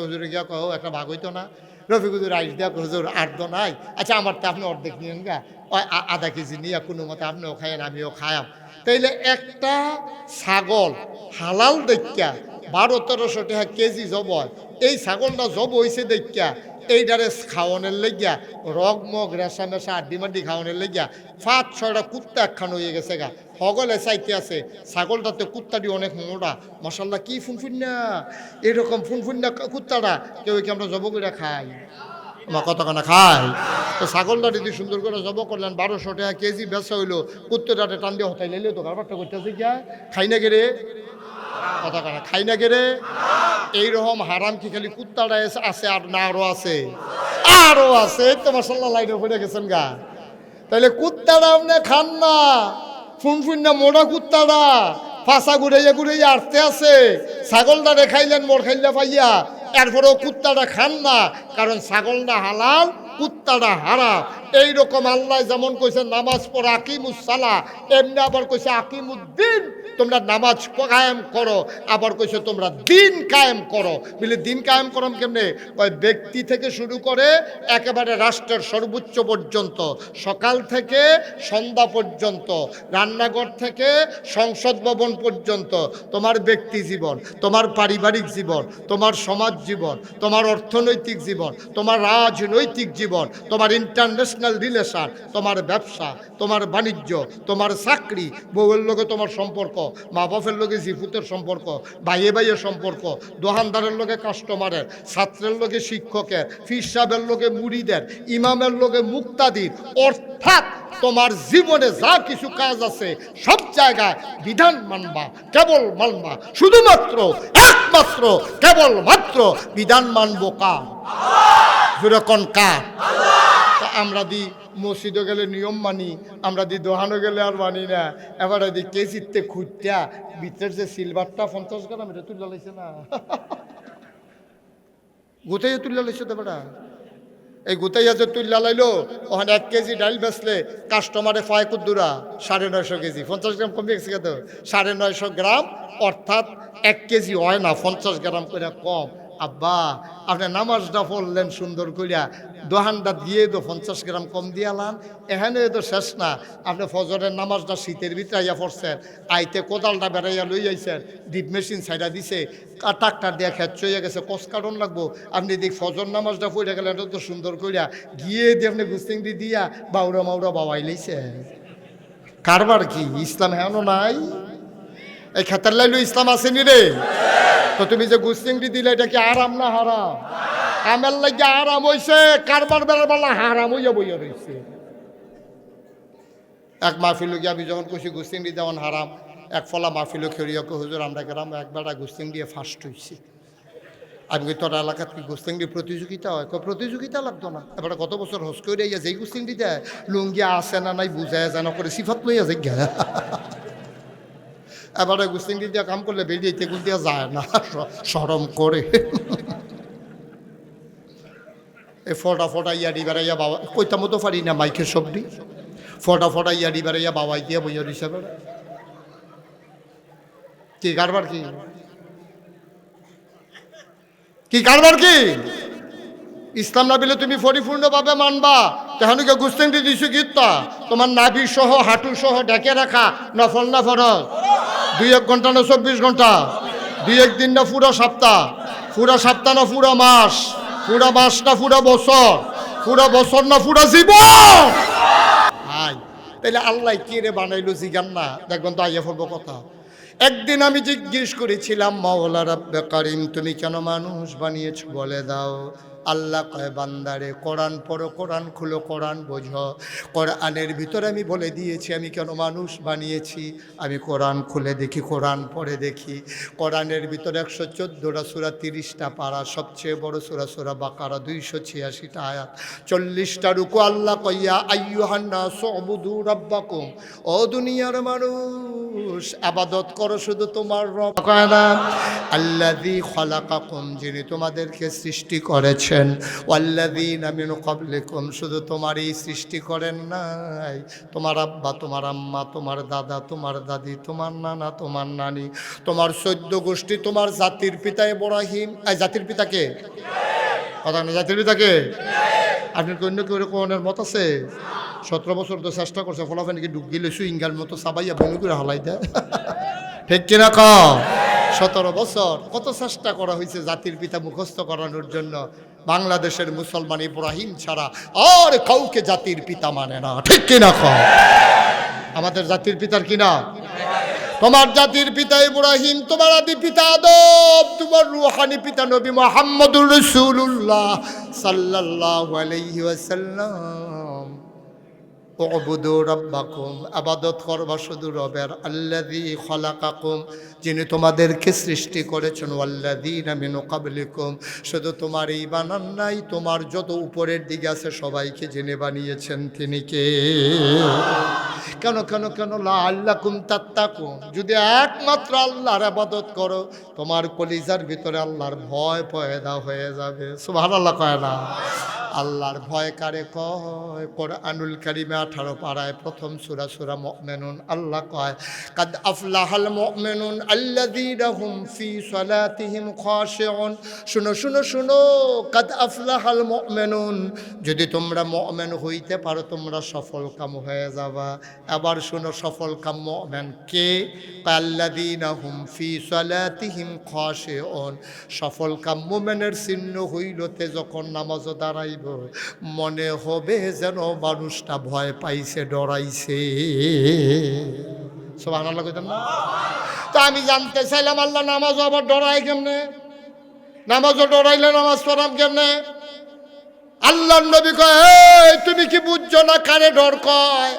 A: হুজুরে গিয়া কহ একটা ভাগ হইতো না। রফিক হুজুর আইস দেয়া হুজুর 8 নাই। আচ্ছা আমার তো আপনি অর্ধেক নিয়েন গা, আধা কেজি নিয়ে কোনো মতে আপনিও খায়েন আমিও খায়াম। তাইলে একটা ছাগল হালাল দেখা 1200-1300 টাকা কেজি জব হয়। এই ছাগলটা জব হয়েছে দেখা এইটারে খাওয়ানোর লেগিয়া রগ মগ রেশা মেশা আড্ডি মাড্ডি খাওয়ানোর লেগিয়া 5-6টা কুত্তা একখান হয়ে গেছে গা। হগলে চাইতে আছে, ছাগলটাতে কুত্তাটি অনেক মোটা, মাশাআল্লাহ কি ফুনফুন্না, এরকম ফুনফুন্না কুত্তাটা কেউ কি আমরা জব করে খাই? আমার কতখানা খাই? তো ছাগলটা যদি সুন্দর করে জব করলেন 1200 টাকা কেজি বেচা হইলো, কুত্তাটাতে টান দিয়ে হতাই লাইলে তো কারবারটা করতেছে গিয়া খাই না গেরে, কথা কানা খাই না গেরে। এইরকম হারাম কি খালি কুত্তাটা আছে আর না আরো আছে? আরো আছে। তো মাশাআল্লাহ লাইনে পড়ে গেছেন গা। তাইলে কুত্তাটা আপনি খান না, ফুনফুন্না মোড়া কুত্তাটা ফাঁসা ঘুরাইয়া ঘুরাইয়া আসতে আছে। ছাগলটা খাইলেন মোর খাইলে পাইয়া, এরপরেও কুত্তাটা খান না, কারণ ছাগলটা হালাল, কুত্তাটা হারাম। এইরকম আল্লাহ যেমন কইছে নামাজ পড়ো আকিমুস সালাহ, এমনি আবার কইছে আকিমুদ্দিন, তোমরা নামাজ কায়েম করো, আবার কইছে তোমরা দিন কায়েম করো। বলে দিন কায়েম করো কেমনে? ওই ব্যক্তি থেকে শুরু করে একেবারে রাষ্ট্রের সর্বোচ্চ পর্যন্ত, সকাল থেকে সন্ধ্যা পর্যন্ত, রান্নাঘর থেকে সংসদ ভবন পর্যন্ত, তোমার ব্যক্তি জীবন, তোমার পারিবারিক জীবন, তোমার সমাজ জীবন, তোমার অর্থনৈতিক জীবন, তোমার রাজনৈতিক জীবন, তোমার ইন্টারন্যাশনাল রিলেশন, তোমার ব্যবসা, তোমার বাণিজ্য, তোমার চাকরি, বউয়ের লগে তোমার সম্পর্ক, মা বাপের লগে জিফুতের সম্পর্ক, ভাইয়ে ভাইয়ের সম্পর্ক, দোকানদারের লগে কাস্টমারের, ছাত্রের লগে শিক্ষকের, ফির সাহেবের লগে মুরিদের, ইমামের লগে মুক্তাদির, অর্থাৎ তোমার জীবনে যা কিছু কাজ আছে সব জায়গায় বিধান মানবা, কেবল মানবা, শুধুমাত্র একমাত্র কেবলমাত্র বিধান মানবো কার? যেরকম কার? আমরা দি মসজিদে গেলে নিয়ম মানি, আমরা দি দোহানো গেলে আর মানি না। এবার দি কেজিতে খুঁজটা ভিতরের যে সিলভারটা 50 গ্রাম এটা তুলে লাইছে না, গোটাই তুলে লাইছে তো বেটা। এই গোটাইয়া যে তুল্লা লাইলো, ওখানে 1 কেজি ডাইল বেচলে কাস্টমারে পায় কুদ্দুরা 950 কেজি, 50 গ্রাম কমে গেছে তো 950 গ্রাম, অর্থাৎ 1 কেজি হয় না, 50 গ্রাম করে কম। আব্বা আপনি নামাজটা পড়লেন সুন্দর করিয়া, দোহানটা দিয়ে তো 50 গ্রাম কম দিয়ালাম, এখানে তো শেষ না। আপনি ফজরের নামাজটা শীতের ভিতরে আইয়া পড়ছেন, আইতে কোদালটা বেড়াইয়া লই আইছেন, ডিপ মেশিন সাইডা দিছে, ট্রাক্টার দিয়ে খেত চইয়া গেছে, কষ কাটন লাগবো, আপনি দেখ ফজর নামাজটা পড়ে গেলেন তো সুন্দর করিয়া, গিয়ে দিয়ে আপনি গুস্তিংটি দিয়া বাউরা মাউরা বাবাই লাইছে। কারবার কি ইসলাম হেন নাই? এই খেতার লাইলো ইসলাম আসেনি রে? তো তুমি যে গুস্তিংটি দিলে এটা কি আরাম না হারাম? আমার লাগে আরাম হইছে, কারবার বেড়ার বেলা হারাম হইয়া বইয়া রয়েছে। এক মাহফিল গিয়ে আমি যখন কইছি গুস্তিংটি যেমন হারাম, এক ফলা মাহফিল খেরিয়া হুজুর আমরা গেলাম, একবার গুস্তিং দিয়ে ফার্স্ট হয়েছি। আমি কি তোর এলাকাত কি গুস্তিংটি প্রতিযোগিতা হয়? প্রতিযোগিতা লাগতো না। এবার কত বছর হস করে ইয়া যেই গুস্তিংটি দেয় লুঙ্গিয়া আসে না নাই বুঝায় যেন করে সিফাত লইয়া যাই গা। এবারে গুস্তিংটি দিয়ে কাম করলে বেরিয়ে তেগুল দিয়া যায় না, সরম করে। এ ফটা ফটা ইয়ারি বেড়াইয়া বাবা কইতাম মতো পারি না মাইকের শব্দই, ফটা ফটা ইয়ারি বেড়াইয়া বাবাই দিয়া বইয়া হিসাবে কি কারবার? কি কি কারবার? কি ইসলাম না বিলে তুমি পরিপূর্ণভাবে মানবা, তেহানুকে গুস্তিংটি দিছো গীতটা তোমার নাভি সহ হাঁটু সহ ডেকে রাখা, নফল না ফরজ? 2-1 ঘন্টা না 24 ঘন্টা? 2-1 দিন না পুরো সপ্তাহ? পুরো সপ্তাহ না পুরো মাস? পুরো মাস না পুরো বছর? পুরো বছর না পুরো জীবন? হাই তাইলে আল্লাহ কে রে বানাইলো জিগান না, দেখবেন তো আইয়া পড়বো কথা। একদিন আমি জিজ্ঞেস করেছিলাম, মাওলা রাব্বে কারিম তুমি কেন মানুষ বানিয়েছ বলে দাও। আল্লাহ কয় বান্দারে কোরআন পড়ো, কোরআন খুলো, কোরআন বোঝো। কোরআনের ভিতরে আমি বলে দিয়েছি আমি কেন মানুষ বানিয়েছি। আমি কোরআন খুলে দেখি, কোরআন পড়ে দেখি, কোরআনের ভিতরে 114টা সূরা, 30টা পারা, সবচেয়ে বড় সূরা সূরা বাকারা, 286টা আয়াত, 40টা রুকু। আল্লাহ কইয়া আইয়ুহান নাস উবুদু রাব্বাকুম, ও দুনিয়ার মানুষ ইবাদত করো শুধু তোমার রব। কয় না আল্লাযী খালাকাকুম, যিনি তোমাদেরকে সৃষ্টি করেছেন, ওয়াল্লাযীনা মিন ক্বাবলিকুম, শুধু তোমারই সৃষ্টি করেন নাই, তোমার আব্বা, তোমার আম্মা, তোমার দাদা, তোমার দাদি, তোমার নানা, তোমার নানি, তোমার 14 গোষ্ঠী, তোমার জাতির পিতা ইব্রাহিম। এই জাতির পিতাকে কথা না, জাতির পিতাকে আপনি অন্য কেউ কোনের মত আছে? 17 বছর তো চেষ্টা করছে, ফলাফানিকে ডুব গেলে সুইঙ্গার মতো সাবাইয়া বমি করে হালাই দেয়, ঠিক কিনা ক? 17 বছর কত চেষ্টা করা হয়েছে জাতির পিতা মুখস্থ করানোর জন্য। বাংলাদেশের মুসলমান ইব্রাহিম ছাড়া আর কাউকে জাতির পিতা মানে না, ঠিক কিনা ক? আমাদের জাতির পিতার কিনা? তোমার জাতির পিতা ইব্রাহিম, তোমার আদি পিতা আদম, তোমার রুহানি পিতা নবী মুহাম্মদুর রাসূলুল্লাহ সাল্লাল্লাহু আলাইহি ওয়াসাল্লাম। উবুদু রাব্বাকুম, ইবাদত করবা শুধু রবের, আল্লাযী খালাকাকুম, যিনি তোমাদেরকে সৃষ্টি করেছেন, ওয়াল্লাযীনা মিন ক্বাবলিকুম, শুধু তোমারই বানান নাই, তোমার যত উপরের দিকে আছে সবাইকে যিনি বানিয়েছেন তিনি কে? কেন কেন কেন? লাআল্লাকুম তাত্তাকুন, যদি একমাত্র আল্লাহর ইবাদত করো তোমার কলিজার ভিতরে আল্লাহর ভয় পয়দা হয়ে যাবে। সুবহানাল্লাহ কয় না? আল্লাহর ভয় কারে কয়? কোরআনুল কারীমে 18 পারায় প্রথম সূরা সূরা মুমিনুন আল্লাহ কয় কাদ আফলাহাল মুমিনুন আল্লাযীনা হুম ফি সালাতিহিম খাশিউন। শুনো শুনো শুনো, কাদ আফলাহাল মুমিনুন, যদি তোমরা মুমিন হইতে পারো তোমরা সফল কাম হয়ে যাবা। আবার শুনো, সফল কাম মুমিন কে? আল্লাযীনা হুম ফি সালাতিহিম খাশিউন। সফল কাম মুমিনের চিহ্ন হইলতে যখন নামাজ দাঁড়াইব মনে হবে যেন মানুষটা ভয় পাইছে, ডরাইছে। সুবহানাল্লাহ কইতাম না? তো আমি জানতে চাইলাম আল্লাহ নামাজ আবার ডরায় কেমনে? নামাজও ডরাইলে নামাজ পড়াম কেমনে? আল্লাহর নবী কয়, এই তুমি কি বুঝছো না কারে ডর কয়?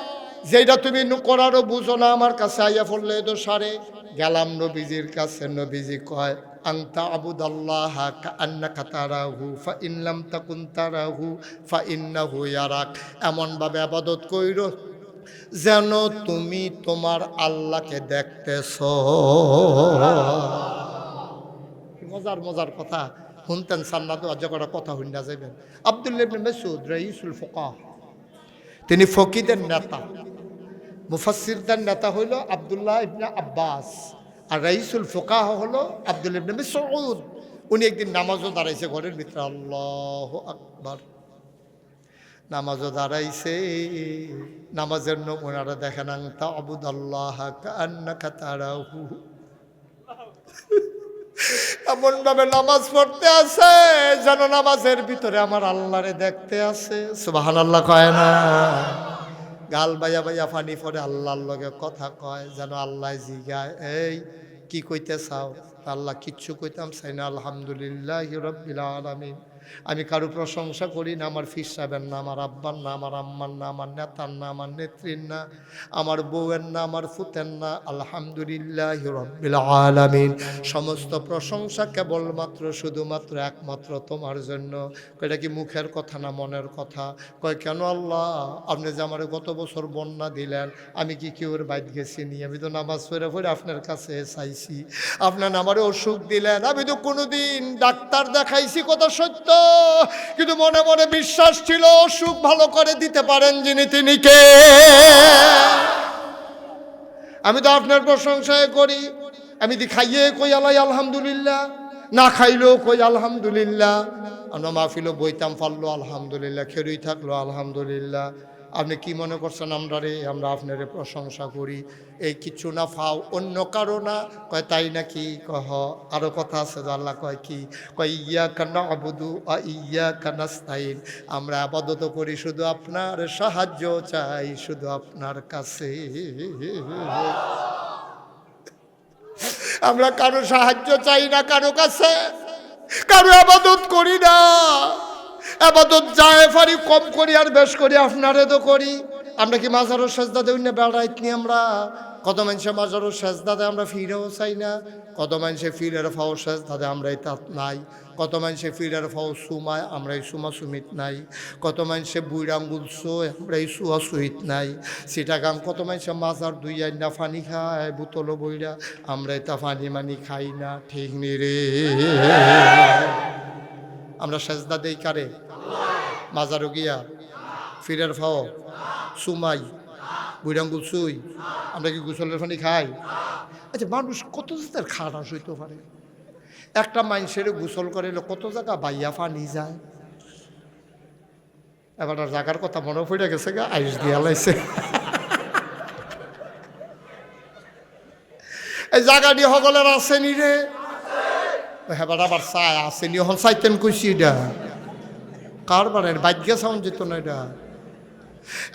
A: যেটা তুমি করারও বুঝো না, আমার কাছে আইয়া পড়লে তো সারে। গেলাম নবীজির কাছে, নবীজি কয় আনতা আবুদাল্লাহ কাআন্নাকা তারাহু ফাইন লাম তাকুন তারাহু ফাইন্নাহু ইয়ারাক। এমনভাবে ইবাদত কইরো যেন তুমি তোমার আল্লাহকে দেখতেছ। মজার মজার কথা শুনতেন সান্নাত আজ কটা কথা শুননা যাবেন। আব্দুল্লাহ ইবনে মাসউদ রাইসুল ফুকাহ, তিনি ফকিদের নেতা, মুফাসসিরদের নেতা হইল আব্দুল্লাহ ইবনে আব্বাস, আর রাইসুল ফুকাহ হলো আব্দুল্লাহ ইবনে মাসউদ। উনি একদিন নামাজও দাঁড়াইছে ঘরের ভিতরে, আল্লাহু আকবার, নামাজও দাঁড়াইছে। নামাজের নমুনাটা দেখেন, আনতা আবুদাল্লাহ কাআন্নাকা তারাহু। এমন ভাবে নামাজ পড়তে আছে যেন নামাজের ভিতরে আমার আল্লাহরে দেখতে আছে। সুবহানাল্লাহ কয় না? গাল বাইয়া বাইয়া ফানি পড়ে আল্লাহর লগে কথা কয়, যেন আল্লাহ জিগায় এই কি কইতে চাও? আল্লাহ কিচ্ছু কইতাম চাই না, আলহামদুলিল্লাহি রাব্বিল আলামিন। আমি কারো প্রশংসা করি না, আমার ফির সাহেবের না, আমার আব্বার না, আমার আম্মার না, আমার নেতার না, আমার নেত্রীর না, আমার বউয়ের না, আমার ফুতের না। আলহামদুলিল্লাহি রাব্বিল আলামিন। সমস্ত প্রশংসা কেবলমাত্র শুধুমাত্র একমাত্র তোমার জন্য। এটা কি মুখের কথা না মনের কথা? কয় কেন আল্লাহ? আপনি যে আমার গত বছর বন্যা দিলেন, আমি কি কেউর বাইত গেছি নি? আমি তো নামাজ পড়ে পড়ে আপনার কাছে চাইছি। আপনার আমারে অসুখ দিলেন, আমি তো কোনোদিন ডাক্তার দেখাইছি, কথা সত্য, কিন্তু মনে মনে বিশ্বাস ছিল অসুখ ভালো করে দিতে পারেন যিনি, তিনি কে? আমি তো আপনার প্রশংসায় করি। আমি দি খাইয়ে কই আলাই আলহামদুলিল্লাহ, না খাইলেও কই আলহামদুলিল্লাহ, আমরা মাহফিলও বইতাম পারলো আলহামদুলিল্লাহ, খেরুই থাকলো আলহামদুলিল্লাহ। আপনি কি মনে করছেন আমরা আপনারে প্রশংসা করি? এই কিছু না ফাও অন্য কারো না? কয় তাই নাকি? কহ আরো কথা আছে। আল্লাহ কয় কি? কয় ইয়াকা না'বুদু ওয়া ইয়াকা নাস্তাইন। আমরা ইবাদত করি শুধু আপনার, সাহায্য চাই শুধু আপনার কাছে। আমরা কারো সাহায্য চাই না কারো কাছে, কারো ইবাদত করি না। আবাদত যায় ফারি কম করি আর বেশ করি আপনারে তো করি। আমরা কি মাজারও সেজদা দেই না? বেড়াইত নি আমরা। কত মানুষে মাজারও সেজদা দেয়, আমরা ফিরেও চাই না। কত মানুষে ফিরের ফাও সেজদা দেয়, আমরা তাত নাই। কত মানুষে ফিরের ফাও সুমায়, আমরা এই সুমা সুমিত নাই। কত মানুষে বুইরাঙ্গুল শোয়, আমরা এই সুয়া সুহিত নাই। সিটাগাং কত মানুষে মাজার দুই আইনা ফানি খায় বোতলও বইরা, আমরা তা ফানি মানি খাই না। ঠিক নি রে? আমরা সেজদা দেই কারে? মাজারও গিয়া, ফিরের ফাও, সুমাই, বুইরাঙ্গুল সুই। আমরা কি গোসলের পানি খাই? আচ্ছা, মানুষ কত জায়গার খারাপ হইতে পারে? একটা মানুষের গোসল করে কত জায়গা বাইয়া পানি যায়। এবার জায়গার কথা মনে পড়ে গেছে গা, আইস দিয়া লাইছে। এই জায়গাটি সকলের আসেনি রে? হ্যাঁ, আবার চাই আসেনি, হল চাইতেন কইছি এটা কারবারের ভাগ্য সাউন্ড যেত না। এটা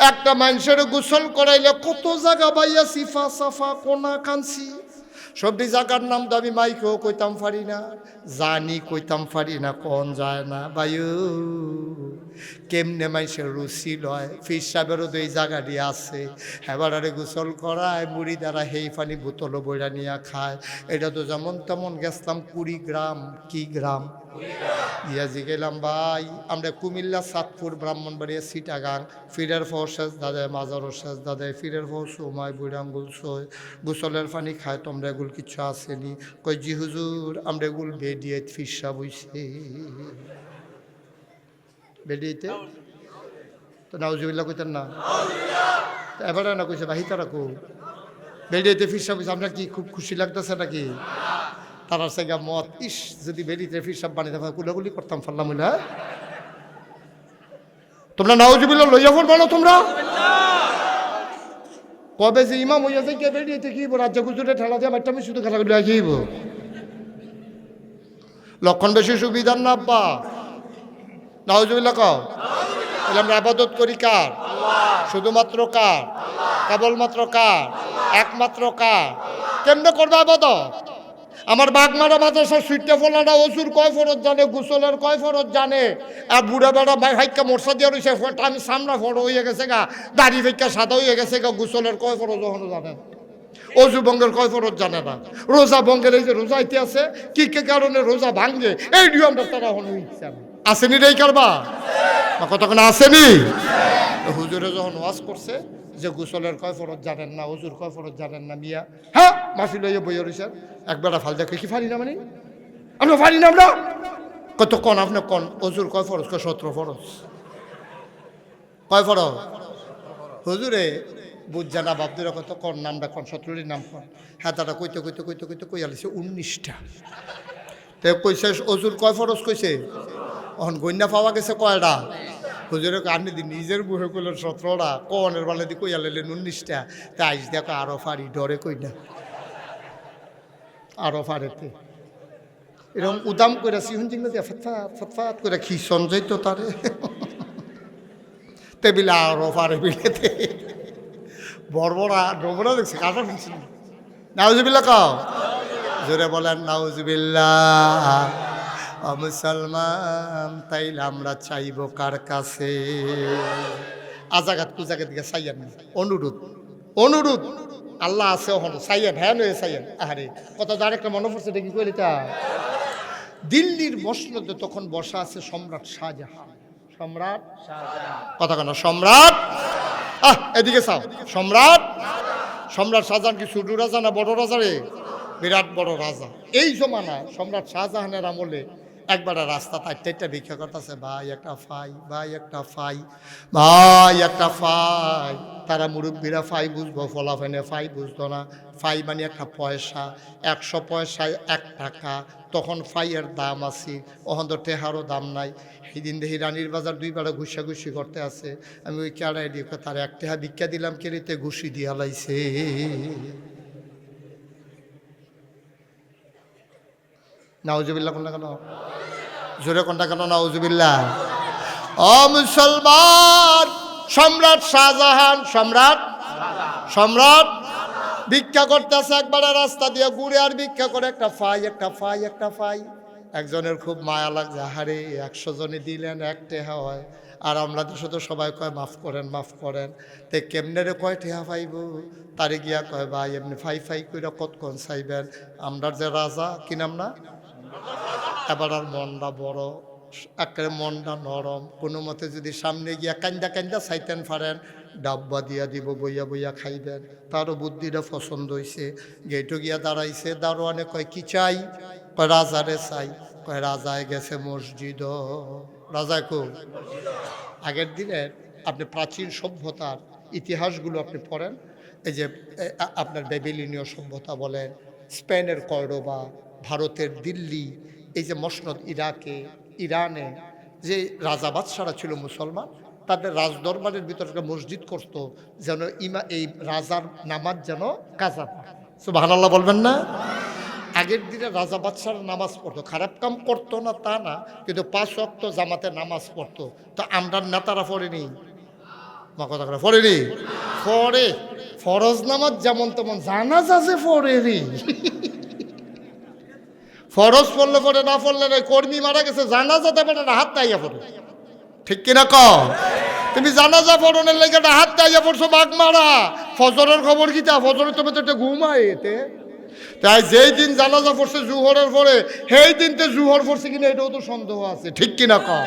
A: একটা মানুষের গোসল করাইলে কত জায়গা বাইয়া সিফা সাফা কোনা কানছি, সবটি জায়গার নাম তো আমি মাইকেও কইতাম পারি না, জানি কইতাম পারি না, কোন যায় না বায়ু। কেমনে মানুষের রুচি লয়? ফির সাহেবেরও তো এই জায়গাটি আছে, হেবারে গোসল করায়, মুড়ি দ্বারা হেই পানি বোতলও বইরা নিয়ে খায়। এটা তো যেমন তেমন গেছলাম 20 গ্রাম। কি গ্রাম? ইয়াজি গেলাম ভাই, আমরা কুমিল্লা, চাঁদপুর, ব্রাহ্মণবাড়িয়া, সিটাগাং, ফিরের ফো শেষ দাদে, মাজারও শেষ দাদে, ফিরের ফো সময় বুড়াঙ্গুল সই, গোসলের পানি খায়, তোমরা এগুলো কিছু আসেনি? কই জি হুজুর, আমরা এগুলো বেডিয়ে ফিসা বইছে। বেরিয়েতে তো নাউজুবিল্লাহ কইতেন না এবারে না কইছে বাহি তারা কো বেরিয়েতে ফিরসাব কইছে আপনার কি খুব খুশি লাগতেছে নাকি তারা সেগা মত ইস যদি বেরিয়েতে ফিরসাব বানিয়ে কুলাগুলি করতাম ফাল্লাম তোমরা নাউজুবিল্লাহ লইয়া পড়বা না তোমরা কবে যে ইমাম হইয়া যায় কে বেরিয়েতে কি রাজ্য গুজরে ঠেলা দিয়ে বাচ্চা আমি শুধু খেলা করে আসিব লক্ষণ বেশি সুবিধার না আব্বা নাউজুবিল্লাহ কও তাহলে আমরা আবাদত করি কার শুধুমাত্র কার কেবলমাত্র কার একমাত্র কার কেমনে করবে আবাদত আমার বাগমারা মাদ্রাসার সুইটে ফোলাটা অসুর কয় ফরজ জানে গোসলের কয় ফরজ জানে আর বুড়া বেড়া ভাইকা মোরসা দিয়ে রয়েছে আমি সামনা ফটো হয়ে গেছে গা দাড়ি ভাইকা সাদা হয়ে গেছে গা গোসলের কয় ফরজ ওখানে জানে অজু বঙ্গের কয় ফরজ জানে না রোজা বঙ্গের এই যে রোজা ইতি আছে কি কে কারণে রোজা ভাঙ্গে এই নিয়মটা তারা হলো ইচ্ছা আসেনি রে কারবা কতক্ষণ আসেনি হুজুরে যখন ওয়াজ করছে যে গোসলের কয় ফরজ জানেন না অজুর কয় ফরজ জানেন না মিয়া হ্যাঁ মাসি লইয়া বইয়া রয়েছেন একবেলা ফাল দেখে কি ফারি না মানে আমরা ফারি না আমরা কত কন আপনি কন অজুর কয় ফরজ কয় 17 ফরজ কয় ফরজ হুজুরে বুঝছে না বাপদের কত কন নামটা কন 17টি নাম কন হ্যাঁ তারা কইতে কইতে কইতে কইতে কই আলিছে 19টা তো কইছে অজুর কয় ফরজ কইছে অহন গন্যা পাওয়া গেছে কয়টা হুজুরে আপনি দিন নিজের বুহে করলেন 17টা কনের বালে দিয়ে কইয়া লাইলেন 19টা তাই আইস দেখো আরো ফারি ডরে কই না আরো ফারেতে এরকম উদাম করে সিহন চিংড়া দিয়ে ফতফাত ফতফাত করে খিসন যাইতো তারে টেবিলে আরো ফারে বিলেতে বড়বড়া ডবরা দেখছি কাটা ফেলছিল নাউজুবিল্লাহ কও জোরে বলেন নাউজুবিল্লাহ মুসলমান তাইলে আমরা চাইব কার কাছে আজাগাত কুজাগাত দিকে চাইয়েন অনুরোধ অনুরোধ আল্লাহ আছে ওখানে চাইয়েন হ্যাঁ নয় চাইয়েন আহারে কত যার একটা মনে পড়ছে দেখি কইলে তা দিল্লির মসনদে তখন বসা আছে সম্রাট শাহজাহান সম্রাট কথা কেন সম্রাট এদিকে চাও সম্রাট সম্রাট শাহজাহান কি ছোট রাজা না বড় রাজা রে বিরাট বড় রাজা এই জমানায় সম্রাট শাহজাহানের আমলে একবার রাস্তা তাইটা ভিক্ষা করতেছে ভাই একটা ফাই ভাই একটা ফাই ভাই একটা ফাই তারা মুরব্বীরা ফাই বুঝবো ফলাফেনে ফাই বুঝতো না ফাই মানে একটা পয়সা 100 পয়সায় 1 টাকা তখন ফাইয়ের দাম আছে ওখান তো টেহারও দাম নাই সেই দিন দেখি রানীর বাজার 2 বেড়া ঘুষাঘুষি করতে আছে আমি ওই কেড়াই দিয়ে তার 1 টাকা ভিক্ষা দিলাম কেড়িতে ঘুষি দিয়া লাইছে নাউজুবিল্লাহ কোনটা কেন জোরে কোনটা কেন নাউজুবিল্লাহ ও মুসলমান সম্রাট শাহজাহান সম্রাট সম্রাট ভিক্ষা করতেছে একবারে রাস্তা দিয়ে ঘুরে আর ভিক্ষা করে একটা ফাই একটা ফাই একটা ফাই একজনের খুব মায়া লাগছে হারে 100 জনে দিলেন 1 টাকা হয় আর আমরা তো শুধু সবাই কয় মাফ করেন তে কেমনে রে কয় টাকা পাইব তারে গিয়া কয় ভাই এমনি ফাই ফাই কইরা কতক্ষণ চাইবেন আমরা যে রাজা কি নাম না এবার আর মনটা বড় একেবারে মনটা নরম কোনো মতে যদি সামনে গিয়া কান্দা কান্দা চাইতেন পারেন ডাব্বা দিয়া দিব বইয়া বইয়া খাইবেন তারও বুদ্ধিটা পছন্দ হয়েছে গেটো গিয়া দাঁড়াইছে দারোয়ানে কয় কি চাই কয় রাজারে চাই কয় রাজায় গেছে মসজিদ রাজা কো আগের দিনের আপনি প্রাচীন সভ্যতার ইতিহাসগুলো আপনি পড়েন এই যে আপনার বেবিলিনীয় সভ্যতা বলেন স্পেনের কর্ডোবা ভারতের দিল্লি এই যে মসনদ ইরাকে ইরানে যে রাজা বাদশারা ছিল মুসলমান তাদের রাজদরবারের ভিতরে একটা মসজিদ করত যেন এই রাজার নামাজ যেন কাজা পায় সুবহানাল্লাহ বলবেন না আগের দিনে রাজা বাদশার নামাজ পড়তো খারাপ কাম করতো না তা না কিন্তু 5 ওয়াক্ত জামাতে নামাজ পড়তো তো আমরা নেতারা পড়েনি মা কথা করে পড়েনি পড়ে ফরজ নামাজ যেমন তেমন জানাজা যে পড়েনি ফরজ পড়লে পড়ে না পড়লে না কর্মী মারা গেছে জানাজাতে পড়ে না হাত তাইয়া পড়ে ঠিক কিনা কও তুমি জানাজা পড়নের লেগে হাত তাইয়া পড়ছো বাঘ মারা ফজরের খবর কি তা ফজরের তুমি তো একটা ঘুমায় এতে তাই যেই দিন জানাজা পড়ছে জুহরের পরে সেই দিনতে জুহর পড়ছে কিনা এটাও তো সন্দেহ আছে ঠিক কিনা কও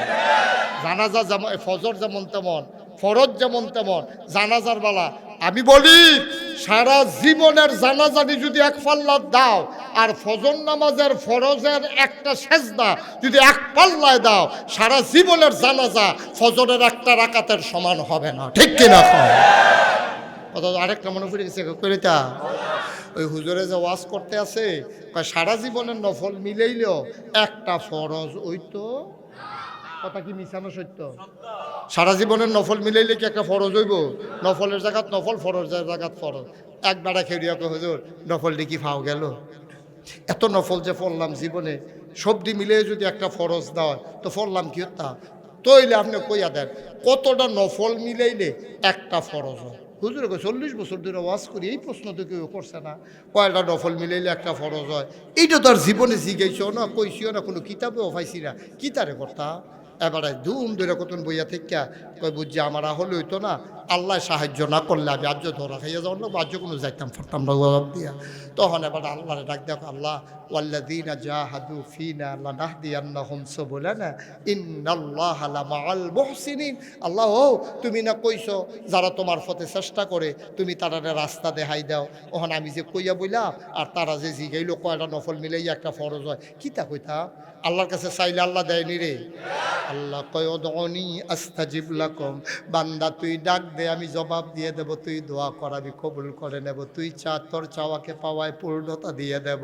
A: জানাজা যেমন ফজর যেমন তেমন ফরজ যেমন তেমন জানাজার বেলা আমি বলি সারা জীবনের জানাজানি যদি এক পাল্লায় দাও, আর ফজর নামাজের ফরজের একটা সেজদা যদি এক পাল্লায় দাও, সারা জীবনের জানাজা ফজরের একটা রাকাতের সমান হবে না। ঠিক কিনা? অথচ আরেকটা মনে পড়ে গেছে কইতা, ওই হুজুরে যে ওয়াজ করতে আছে, সারা জীবনের নফল মিলাইলেও একটা ফরজ ওই তো কথা কি মিশানো সত্য? সারা জীবনের নফল মিলাইলে কি একটা ফরজ হইব? নফলের জায়গাত নফল, ফরজের জায়গাত ফরজ। একবারে খেড়িয়াকে হুজুর নফল দেখি ফাও গেল, এত নফল যে পড়লাম জীবনে, সবদি মিলে যদি একটা ফরজ দেওয়া তো পড়লাম কি তা? তইলে আপনি কইয়া দেন কতটা নফল মিলাইলে একটা ফরজ হয়? হুজুর 40 বছর ধরে ওয়াজ করি, এই প্রশ্ন তো কেউ করছে না, কয়টা নফল মিলাইলে একটা ফরজ হয়? এইটা তো আর জীবনে জিজ্ঞাইছো না, কইছিও না, কোনো কিতাবেও পাইছি না, কি তারে কর্তা? এবারে ধুম ধরে কতন বইয়া থেকে কই বুঝছি আমার হলে হইতো না, আল্লাহ সাহায্য না করলে আমি আর্য ধরা খাইয়া যাওয়ার না, আর্য কোনো যাইতাম ফারতাম না জবাব দিয়া। তখন এবার আল্লাহরে ডাক দেখো, আল্লাহ ওয়াল্লাযীনা জাহাদু ফিনা লানাহদিয়ান্নাহুম সুবুলানা ইন্নাল্লাহা লামাআল মুহসিনিন। আল্লাহ ও তুমি না কইছো যারা তোমার পথে চেষ্টা করে তুমি তারারে রাস্তা দেখাই দাও। ওখানে আমি যে কইয়া বইলাম আর তারা যে জিগাইলো কয়টা নফল মিলাইয়া একটা ফরজ হয়, কিতা কইতা? আল্লাহর কাছে চাইলে আল্লাহ দেয়নি রে। আল্লাহ কয় উদউনি আস্তাজিব লাকুম, বান্দা তুই ডাক দে আমি জবাব দিয়ে দেব, তুই দোয়া করাবি কবুল করে নেব, তুই চা তোর চাওয়াকে পাওয়ায় পূর্ণতা দিয়ে দেব,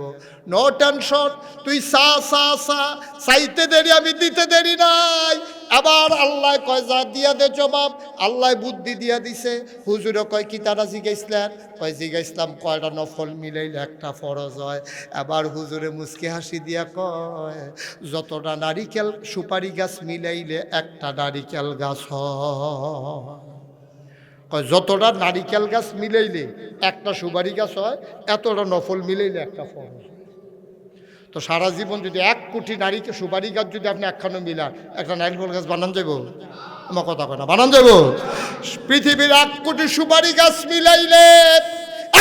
A: নো টেনশন, তুই সা সা সা, চাইতে দেরি আমি দিতে দেরি নাই। আবার আল্লাহ কয় যা দিয়া দে জবাব, আল্লাহ বুদ্ধি দিয়া দিছে। হুজুরে কয় কি তারা জিগাইছিলেন? কয় জিগাইছিলাম কয়টা নফল মিলাইলে একটা ফরজ হয়। আবার হুজুরে মুচকি হাসি দিয়া কয় যতটা নারিকেল সুপারি গাছ মিলাইলে একটা নারিকেল গাছ হয়। কয় যতটা নারিকেল গাছ মিলাইলে একটা সুপারি গাছ হয়, এতটা নফল মিলাইলে একটা ফরজ। তো সারা জীবন যদি 1 কোটি নারিকেল সুপারি গাছ যদি আপনি একখানো মিলান, একটা নারিকেল গাছ বানান যাব? আমার কথা কয় না, বানান যাব? পৃথিবীর 1 কোটি সুপারি গাছ মিলাইলে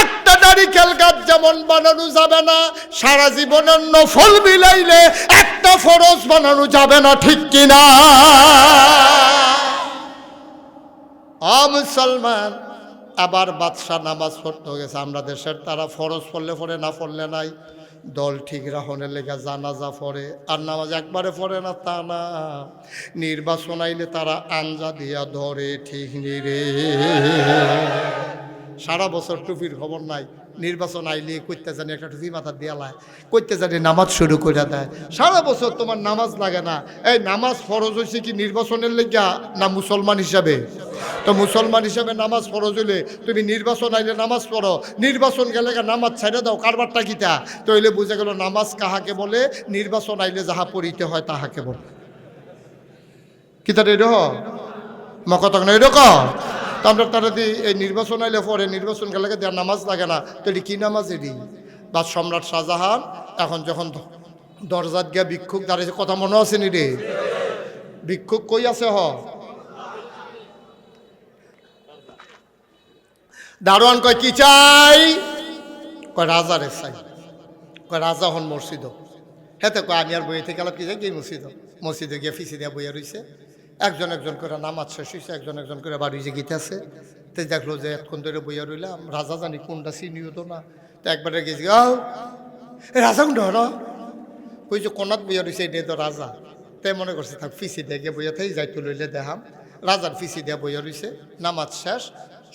A: একটা নারিকেল গাছ যেমন বানানো যাবে না, সারা জীবনের নফল মিলাইলে একটা ফরজ বানানো যাবে না। ঠিক কিনা? মুসলমান, আবার বাদশা নামাজ পড়তে গেছে আমরা দেশের, তারা ফরজ পড়লে পড়ে না পড়লে নাই, দল ঠিক রাখনের লেগে জানাজা পড়ে আর নামাজ একবারে পড়ে না তা না, নির্বাচন আইলে তারা আঞ্জা দিয়া ধরে। ঠিক নি রে? সারা বছর টুপির খবর নাই, নির্বাচন আইলে কইতে জানি একটা টুপি মাথা দিয়ালায়, কইতে জানি নামাজ শুরু করে দেয়। সারা বছর তোমার নামাজ লাগে না। এই নামাজ ফরজ হয়েছে কি নির্বাচনের লেগা না মুসলমান হিসাবে? তো মুসলমান হিসাবে নামাজ ফরজ হইলে তুমি নির্বাচন আইলে নামাজ পড়ো, নির্বাচন গেলে নামাজ ছেড়ে দাও, কারবারটা কিতা? তো হইলে বুঝে গেল নামাজ কাহাকে বলে, নির্বাচন আইলে যাহা পড়িতে হয় তাহাকে বলে। কিতা রেড মকতক না এরকম? তো আমরা তারা দিয়ে এই নির্বাচন আইলে পরে, নির্বাচন গেলে দেওয়ার নামাজ লাগে না, তো এটি কী নামাজ? এটি বা সম্রাট শাহজাহান এখন যখন দরজাত গিয়া ভিক্ষুক দাঁড়িয়েছে, কথা মনে আছে নি রে? ভিক্ষুক কই আছে? দারোয়ান কয় কি চাই? কয় রাজারে চাই। কয় রাজা হন মসজিদ। হ্যাঁ তো কয় আমি আর বইয়ে থেকে কি যাই কি মসজিদে গিয়ে ফিসি দিয়া বইয়া রয়েছে, একজন একজন করে নামাজ শেষ হয়েছে, একজন একজন করে বাড়ি যে গীতে আছে। তো দেখলো যে এতক্ষণ ধরে বইয়া রইলাম, রাজা জানি কোনটা চিনিও তো না। তো একবারে গেছি, রাজা কোনটা হল? ওই যে কোনাত বইয়া রয়েছে এটাই তো রাজা। তাই মনে করছে থাক ফিসি দিয়ে গিয়ে বইয়া থাকি, যাইতো লইলে দেখাম। রাজার ফিসি দিয়া বইয়া রয়েছে, নামাজ শেষ,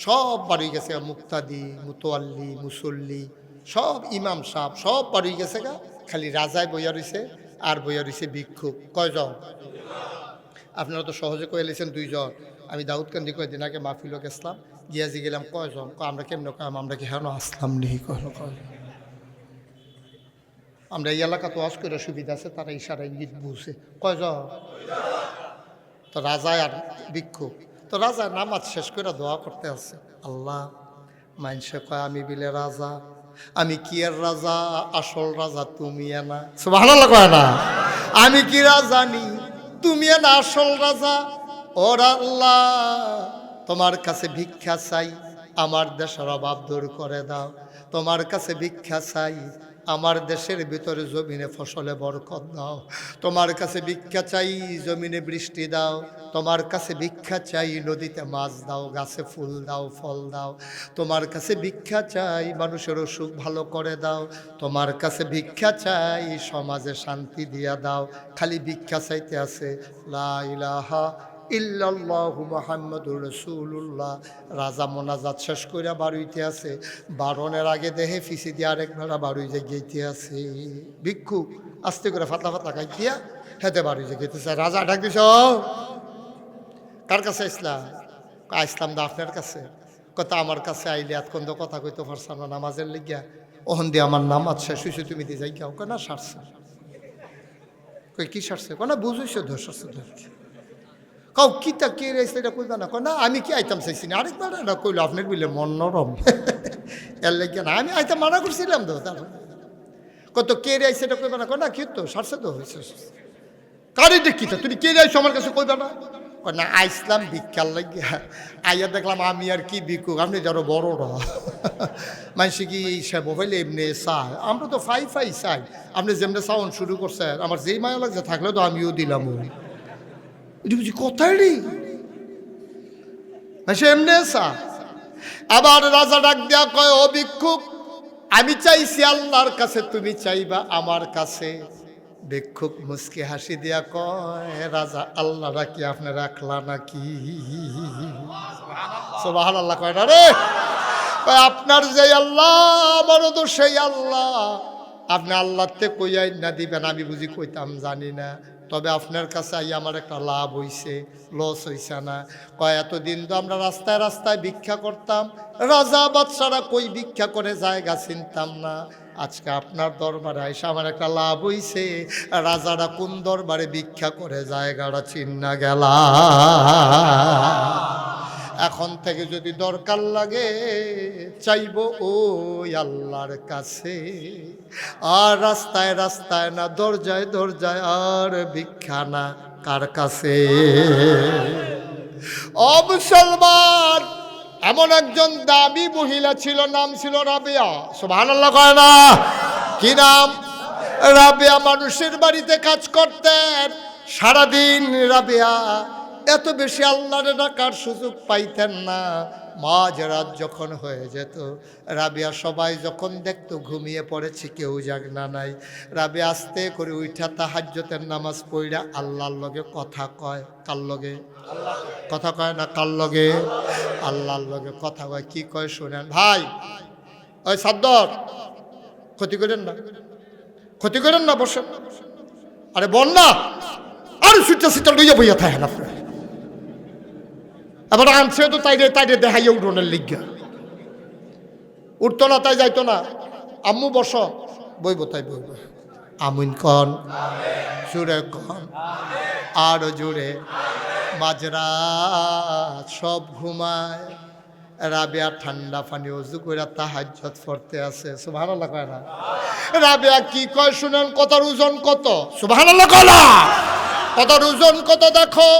A: সব বাড়ি গেছে, মুক্তাদি মুতোয়াল্লি মুসল্লি সব ইমাম সাহেব সব বাড়ি গেছে গা, খালি রাজায় বইয়া রয়েছে আর বইয়া রয়েছে ভিক্ষুক। কয়জন? আপনারা তো সহজে কয়ে এলেছেন 2 জন। আমি দাউদকান্দি কয়েকদিন আগে মাহফিল গেছিলাম, গিয়াজি গেলাম, কয়জন? আমরা কেমন কাম, আমরা কি হেন আসলাম নেই? আমরা এই এলাকা তো আজ করে সুবিধা আছে, তারা ইশারা ইঙ্গিত বুঝে। কয়জন? তো রাজায় আর ভিক্ষুক। তো রাজা নামাজ শেষ করে দোয়া করতে আছে, আল্লাহ মানসে কয় আমি বিলে রাজা, আমি কি এর রাজা? আসল রাজা তুমি না। সুবহানাল্লাহ কয় না? আমি কি রাজা নি, তুমি না আসল রাজা। ওর আল্লাহ তোমার কাছে ভিক্ষা চাই, আমার দেশের অভাব দূর করে দাও। তোমার কাছে ভিক্ষা চাই, আমার দেশের ভিতরে জমিনে ফসলে বরকত দাও। তোমার কাছে ভিক্ষা চাই, জমিনে বৃষ্টি দাও। তোমার কাছে ভিক্ষা চাই, নদীতে মাছ দাও, গাছে ফুল দাও, ফল দাও। তোমার কাছে ভিক্ষা চাই, মানুষের অসুখ ভালো করে দাও। তোমার কাছে ভিক্ষা চাই, সমাজে শান্তি দিয়া দাও। খালি ভিক্ষা চাইতে আছে। লা ইলাহা ইল্লাল্লাহু মুহাম্মাদুর রাসূলুল্লাহ। রাজা মোনাজাত শেষ কইরা বাড়িতে আছে, বারণের আগে দেহে ফিসি দিয়ে আরেক বেড়া বাড়ি যে গেইতে আছে। ভিক্ষু আস্তে করে ফাতলা ফাতলা খাইতিয়া হেতে বাড়ি যে গেতেছে। রাজা ডাক দিছ, কার কাছে আসলাম? আসলাম দা আপনার কাছে। কথা আমার কাছে আইলে এতক্ষণ তো কথা কইতে পারছাম না নামাজের লিগিয়া, ওহন দিয়ে আমার নামাজ শেষ হয়েছে, তুমি দিয়ে যাই কেউ না সারছে। কই কি সারছে? না বুঝেছ ধর সারছে ধর। কাউ কিতা কে রেছে এটা কইবা না? না আমি কি আইতাম চাইছি না, আরেকবার এটা কইলো আপনার বিলে মন নরম এর লেগে না, আমি আইতাম মানা করছিলাম তো। তারপর কত কে রেছে এটা কইবা না? না কি তো সারছে তো হয়েছে। কারে দেখি তো তুমি কে রেছো আমার কাছে কইবা না? না আইসলাম ভিক্ষার লাগিয়া, আইয়া দেখলাম আমি আর কি ভিক্ষুক, আপনি যারা বড়রা মানুষে কি সে হইলে এমনি চায়, আমরা তো ফাই ফাই চাই। আপনি যেমনি সাউন্ড শুরু করছে, আমার যেই মায়া লাগছে থাকলে তো আমিও দিলাম। এটা বুঝি কথাই রে, সে এমনি চা। আবার রাজা ডাক দেয়া কয়, ও ভিক্ষুক আমি চাইছি আল্লাহর কাছে, তুমি চাইবা আমার কাছে। ভিক্ষুক মুস্কি হাসি দিয়া কয়, রাজা আল্লাহ রাখি আপনি রাখলা নাকি? সুবহানাল্লাহ কয় না রে, আপনার যে আল্লাহ আমারও তো সেই আল্লাহ। আপনি আল্লাহতে কইয়াই না দিবেন, আমি বুঝি কইতাম জানি না। তবে আপনার কাছে আই আমার একটা লাভ হইছে, লস হইছে না? কয় এতদিন তো আমরা রাস্তায় রাস্তায় ভিক্ষা করতাম, রাজা বাদশারা কই ভিক্ষা করে জায়গা চিনতাম না। আজকে আপনার দরবারে আইসা আমার একটা লাভ হইছে, রাজারা কোন দরবারে ভিক্ষা করে জায়গাটা চিন্না গেলা। এখন থেকে যদি দরকার লাগে চাইব ওই আল্লাহর কাছে, আর রাস্তায় রাস্তায় না, দরজায় দরজায় আর ভিক্ষা না। কার কাছে? ও মুসলমান, এমন একজন দাবি মহিলা ছিল, নাম ছিল রাবেয়া। সুবহানাল্লাহ কয় না? কি নাম? রাবেয়া মানুষের বাড়িতে কাজ করতেন সারাদিন। রাবেয়া এত বেশি আল্লাহর ডাকার সুযোগ পাইতেন না। মাঝরাত যখন হয়ে যেত, রাবেয়া সবাই যখন দেখতো ঘুমিয়ে পড়েছে, কেউ জাগনা নাই, রাবেয়া আস্তে করে উঠা তাহাজ্জুদের নামাজ পড়া আল্লাহর লগে কথা কয়। কার লগে? কথা কয় না, কার লগে? আল্লাহর লগে কথা কয়। কি কয় শোনেন ভাই। ওই সাদ্দর, ক্ষতি করেন না, ক্ষতি করেন না, বসেন। আরে বল না, আরে সুইটা সুইটা লইয়া বইয়া থাকেন আপনি। এবার আনছে তো তাইরে তাইরে দেখাইয়া উঠোনের লিগা, উঠতো না তাই যাইতো না। আম্মু বস, বইব তাই বইব। আমিন কন, জুড়ে কন, আরো জুড়ে। মাঝরাত সব ঘুমায়, রাবেয়া ঠান্ডা পানি ওযু কইরা তাহাজ্জুদ পড়তে আছে। সুবহানাল্লাহ কয় না? রাবেয়া কি কয় শুনেন, কথার ওজন কত? সুবহানাল্লাহ কয় না? কথার ওজন কত দেখো।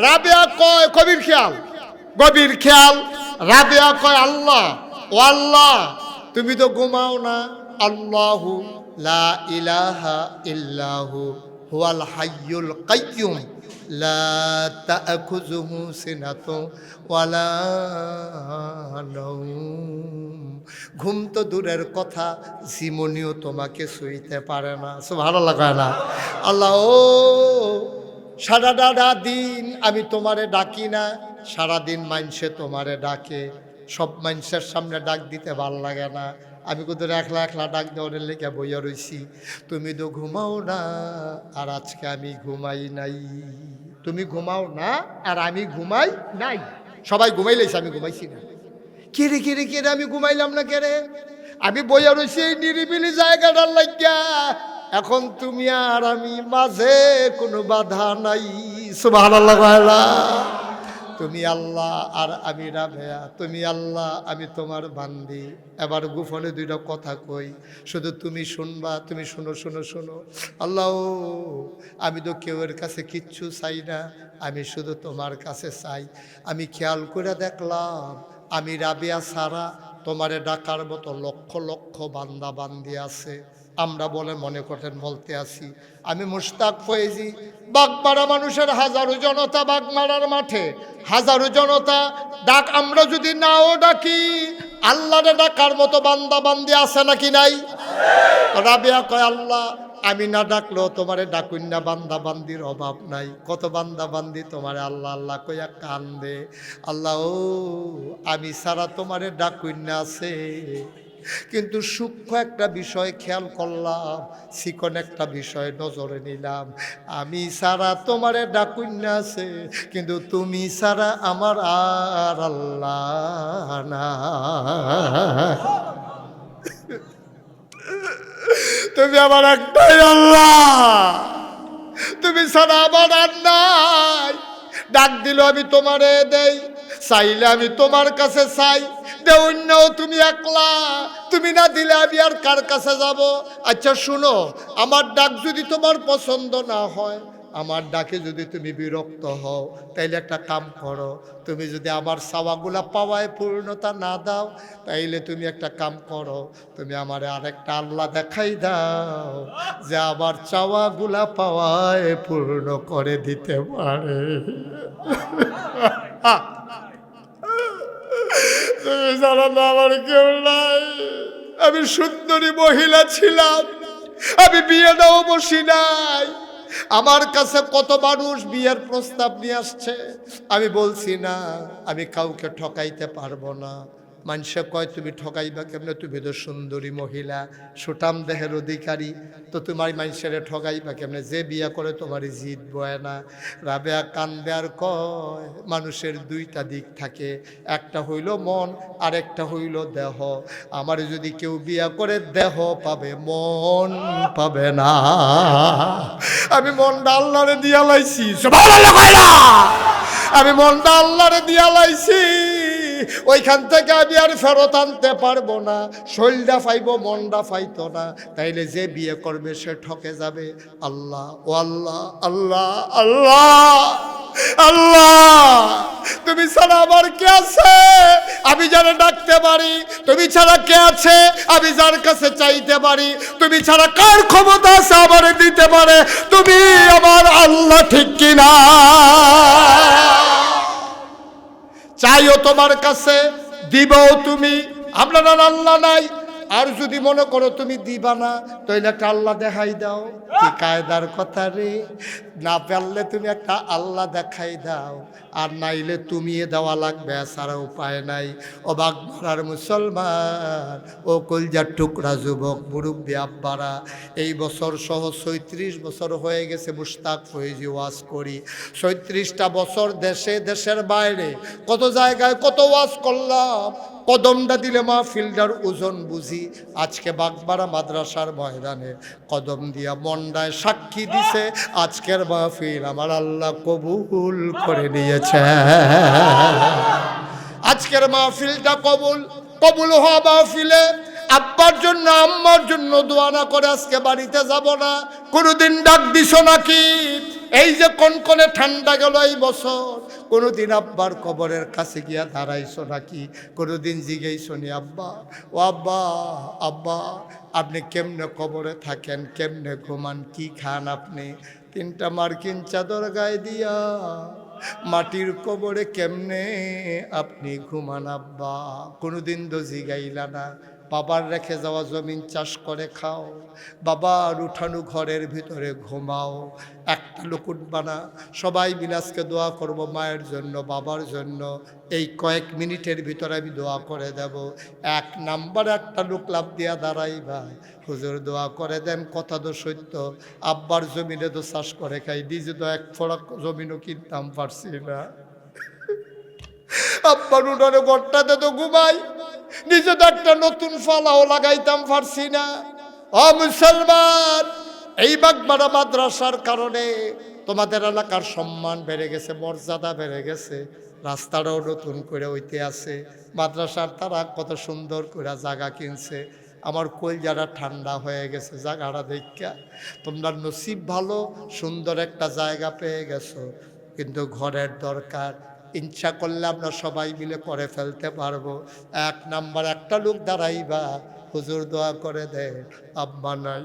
A: রাবেয়া কয়, কবির খেয়াল, গভীর খেয়াল। রাবেয়া কয়, আল্লাহ, ও আল্লাহ তুমি তো ঘুমাও না। আল্লাহু লা ইলাহা ইল্লাহু হুয়াল হাইয়ুল কাইয়্যুম লা তা'খুযুহু সিনাতুন ওয়ালা নাওম। ঘুম তো দূরের কথা, জীবনীও তোমাকে শুইতে পারে না। সুবহানাল্লাহ কয় না? আল্লাহ ও সারাটা দিন আমি তোমারে ডাকি না, সারাদিন মাইনসে তোমারে ডাকে, সব মানুষের সামনে ডাক দিতে ভাল লাগে না। আমি কোথাও একলা একলা ডাক দেওয়ার লেগে বইয়া রইছি। তুমি তো ঘুমাও না, আর আজকে আমি ঘুমাই নাই। তুমি ঘুমাও না আর আমি ঘুমাই নাই। সবাই ঘুমাইলেছে, আমি ঘুমাইছি না। কেড়ে কেড়ে কেড়ে আমি ঘুমাইলাম না কেড়ে? আমি বইয়া রইছি এই নিরিবিলি জায়গাটার লাগিয়া। এখন তুমি আর আমি, মাঝে কোনো বাধা নাই। সুবহানাল্লাহ। তুমি আল্লাহ আর আমি রাবেয়া, তুমি আল্লাহ আমি তোমার বান্দি। এবার গোপনে দুইটা কথা কই, শুধু তুমি শুনবা। তুমি শুনো শুনো শুনো। আল্লাহ আমি তো কেউর কাছে কিচ্ছু চাই না, আমি শুধু তোমার কাছে চাই। আমি খেয়াল করে দেখলাম আমি রাবেয়া ছাড়া তোমারে ডাকার মতো লক্ষ লক্ষ বান্দা বান্দি আছে। আমরা বলে মনে করেন বলতে আসি। আমি মুশতাক ফয়েজি, বাগমারা মানুষের হাজারো জনতা, বাগমারার মাঠে হাজারো জনতা ডাক, আমরা যদি নাও ডাকি আল্লাহরে ডাকার মতো বান্দা বান্দি আছে নাকি নাই? রাবেয়া কয় আল্লাহ আমি না ডাকলেও তোমারে ডাকুন না, বান্দা বান্দির অভাব নাই, কত বান্দা বান্দি তোমারে আল্লাহ আল্লাহ কইয়া কান্দে। আল্লাহ ও আমি সারা তোমারে ডাকুন না আছে, কিন্তু সূক্ষ্ম একটা বিষয় খেয়াল করলাম, চিকন একটা বিষয় নজরে নিলাম, আমি সারা তোমারে ডাকুন না আছে, কিন্তু তুমি সারা আমার আর আল্লাহ না। তুমি আমার একটাই আল্লাহ, তুমি ছাড়া আমার আর নাই। ডাক দিল আমি তোমারে দেই, চাইলে আমি তোমার কাছে চাই, দেউন্যাও তুমি একলা, তুমি না দিলে আমি আর কার কাছে যাব? আচ্ছা শুনো, আমার ডাক যদি তোমার পছন্দ না হয়, আমার ডাকে যদি তুমি বিরক্ত হও, তাইলে একটা কাম করো, তুমি যদি আমার চাওয়াগুলা পাওয়ায় পূর্ণতা না দাও, তাইলে তুমি একটা কাম করো, তুমি আমার আরেকটা আল্লাহ দেখাই দাও যে আমার চাওয়াগুলা পাওয়ায় পূর্ণ করে দিতে পারে। তুমি জানো না আমার কেউ নাই, আমি সুন্দরী মহিলা ছিলাম, আমি বিয়ে দাও বসি নাই, আমার কাছে কত মানুষ বিয়ের প্রস্তাব নিয়ে আসছে, আমি বলছি না আমি কাউকে ঠকাইতে পারবো না। মানুষে কয় তুমি ঠকাইবা কেমনে, তুমি তো সুন্দরী মহিলা, সুঠাম দেহের অধিকারী, তো তোমার মানুষের ঠকাইবা কেমনে, যে বিয়া করে তোমার জিদ বয় না। রাবেয়া কান্দে আর কয় মানুষের দুইটা দিক থাকে, একটা হইল মন আর একটা হইল দেহ, আমার যদি কেউ বিয়া করে দেহ পাবে, মন পাবে না। আমি মনটা আল্লাহরে দিয়া লাইছি, আমি মনটা আল্লাহরে দিয়া লাইছি, ওইখান থেকে আমি আর ফেরত আনতে পারবো না, শরীরটা পাইব মনটা পাইতো না, তাইলে যে বিয়ে করবে সে ঠকে যাবে। আল্লাহ ও আল্লাহ, আল্লাহ আল্লাহ আল্লাহ, তুমি ছাড়া আমার কে আছে আমি যারা ডাকতে পারি, তুমি ছাড়া কে আছে আমি যার কাছে চাইতে পারি, তুমি ছাড়া কার ক্ষমতা আছে আমার দিতে পারে, তুমি আমার আল্লাহ, ঠিক কিনা? চাইও তোমার কাছে, দিবও তুমি, আপনার আল্লাহ নাই। আর যদি মনে করো তুমি দিবা না, তাইলে একটা আল্লাহ দেখাই দাও। কি কায়দার কথা রে, না পারলে তুমি একটা আল্লাহ দেখাই দাও, আর নাইলে তুমি দেওয়া লাগবে, সারা উপায় নাই। অবাক ভরার মুসলমান, ও কলজার টুকরা যুবক মুরব্বী আব্বারা, এই বছর সহ ৩৬ বছর হয়ে গেছে মুশতাক ফয়েজি ওয়াজ করি। ৩৬টা বছর দেশে দেশের বাইরে কত জায়গায় কত ওয়াজ করলাম, কদমটা দিলে মাহফিলটার ওজন বুঝি। আজকে বাগমারা মাদ্রাসার ময়দানে কদম দিয়া মন্ডায় সাক্ষী দিছে, আজকের মাহফিল আমার আল্লাহ কবুল করে নিয়েছে। আজকের মাহফিলটা কবুল হওয়া মাহফিলে আব্বার জন্য আম্মার জন্য দোয়া না করে আজকে বাড়িতে যাব না। কোনোদিন ডাক দিছো নাকি? এই যে কনকনে ঠান্ডা গেল এই বছর, কোনোদিন আব্বার কবরের কাছে গিয়া দাঁড়াইছো নাকি? কোনোদিন জিজ্ঞেসো নি আব্বা, ও আব্বা, আব্বা আপনি কেমনে কবরে থাকেন, কেমনে ঘুমান, কি খান আপনি? 3টা মার্কিন চাদর গায়ে দিয়া মাটির কবরে কেমনে আপনি ঘুমান আব্বা? কোনোদিন তো জিগাইলা না। বাবার রেখে যাওয়া জমিন চাষ করে খাও, বাবার উঠানো ঘরের ভিতরে ঘুমাও, একটা লোক উঠবা না। সবাই মিলে আজকে দোয়া করব মায়ের জন্য, বাবার জন্য। এই কয়েক মিনিটের ভিতরে আমি দোয়া করে দেব। 1 নাম্বারে একটা লোক লাভ দিয়া দাঁড়াইবা, হুজুর দোয়া করে দেন, কথা তো সত্য, আব্বার জমিনে তো চাষ করে খাই, নিজে তো 1 ফোড়া জমিনও কিনতাম পারছি না, আব্বার উঠানে ঘরটাতে তো ঘুমাই, নিজে তো একটা নতুন ফালাও লাগাইতাম পারছি না। ও মুসলমান, এই বাগমারা মাদ্রাসার কারণে তোমাদের এলাকার সম্মান বেড়ে গেছে, মর্যাদা বেড়ে গেছে, রাস্তাটাও নতুন করে হইতে আছে, মাদ্রাসার তারা কত সুন্দর করে জায়গা কিনছে। আমার কলজাটা ঠান্ডা হয়ে গেছে জায়গাটা দেখা। তোমরা নসিব ভালো, সুন্দর একটা জায়গা পেয়ে গেছো, কিন্তু ঘরের দরকার, ইচ্ছা করলে আমরা সবাই মিলে করে ফেলতে পারবো। 1 নাম্বার, একটা লোক দাঁড়াইবা, হুজুর দোয়া করে দেয়, আব্বা নাই,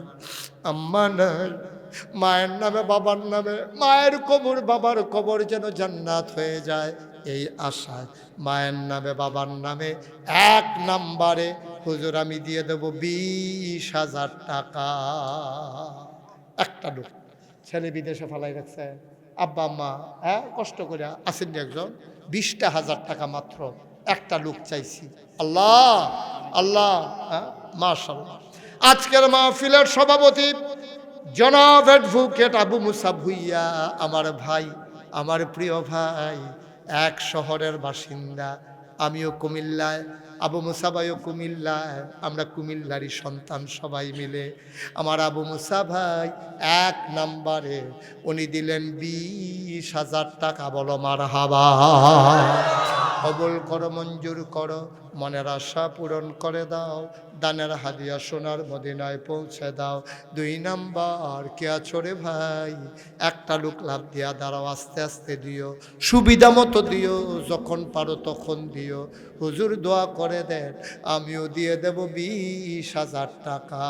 A: আম্মা নাই, মায়ের নামে বাবার নামে, মায়ের কবর বাবার কবর যেন জান্নাত হয়ে যায় এই আশায় মায়ের নামে বাবার নামে 1 নাম্বারে হুজুর আমি দিয়ে দেব 20,000 টাকা। একটা লোক ছেলে বিদেশে ফালাই রাখছে, আব্বা আম্মা হ্যাঁ কষ্ট করে আসেননি, একজন 20,000 টাকা মাত্র একটা লোক চাইছি। আল্লাহ আল্লাহ, মাশাআল্লাহ। আজকের মাহফিলের সভাপতি জনাব অ্যাডভোকেট আবু মুসা ভুইয়া, আমার ভাই, আমার প্রিয় ভাই, এক শহরের বাসিন্দা, আমিও কুমিল্লায়, আবু মুসা ভাইও কুমিল্লায়, আমরা কুমিল্লারই সন্তান সবাই মিলে। আমার আবু মুসা ভাই 1 নাম্বারে উনি দিলেন 20,000 টাকা। বলো মারহাবা। কবুল করো, মঞ্জুর করো, মনের আশা পূরণ করে দাও, দানের হাদিয়া সোনার মদিনায় পৌঁছে দাও। 2 নাম্বার, কে আছো রে ভাই? একটা লোক লাভ দিয়া দাঁড়াও, আস্তে আস্তে দিও, সুবিধা মতো দিও, যখন পারো তখন দিও। হুজুর দোয়া করে দেন, আমিও দিয়ে দেব 20,000 টাকা।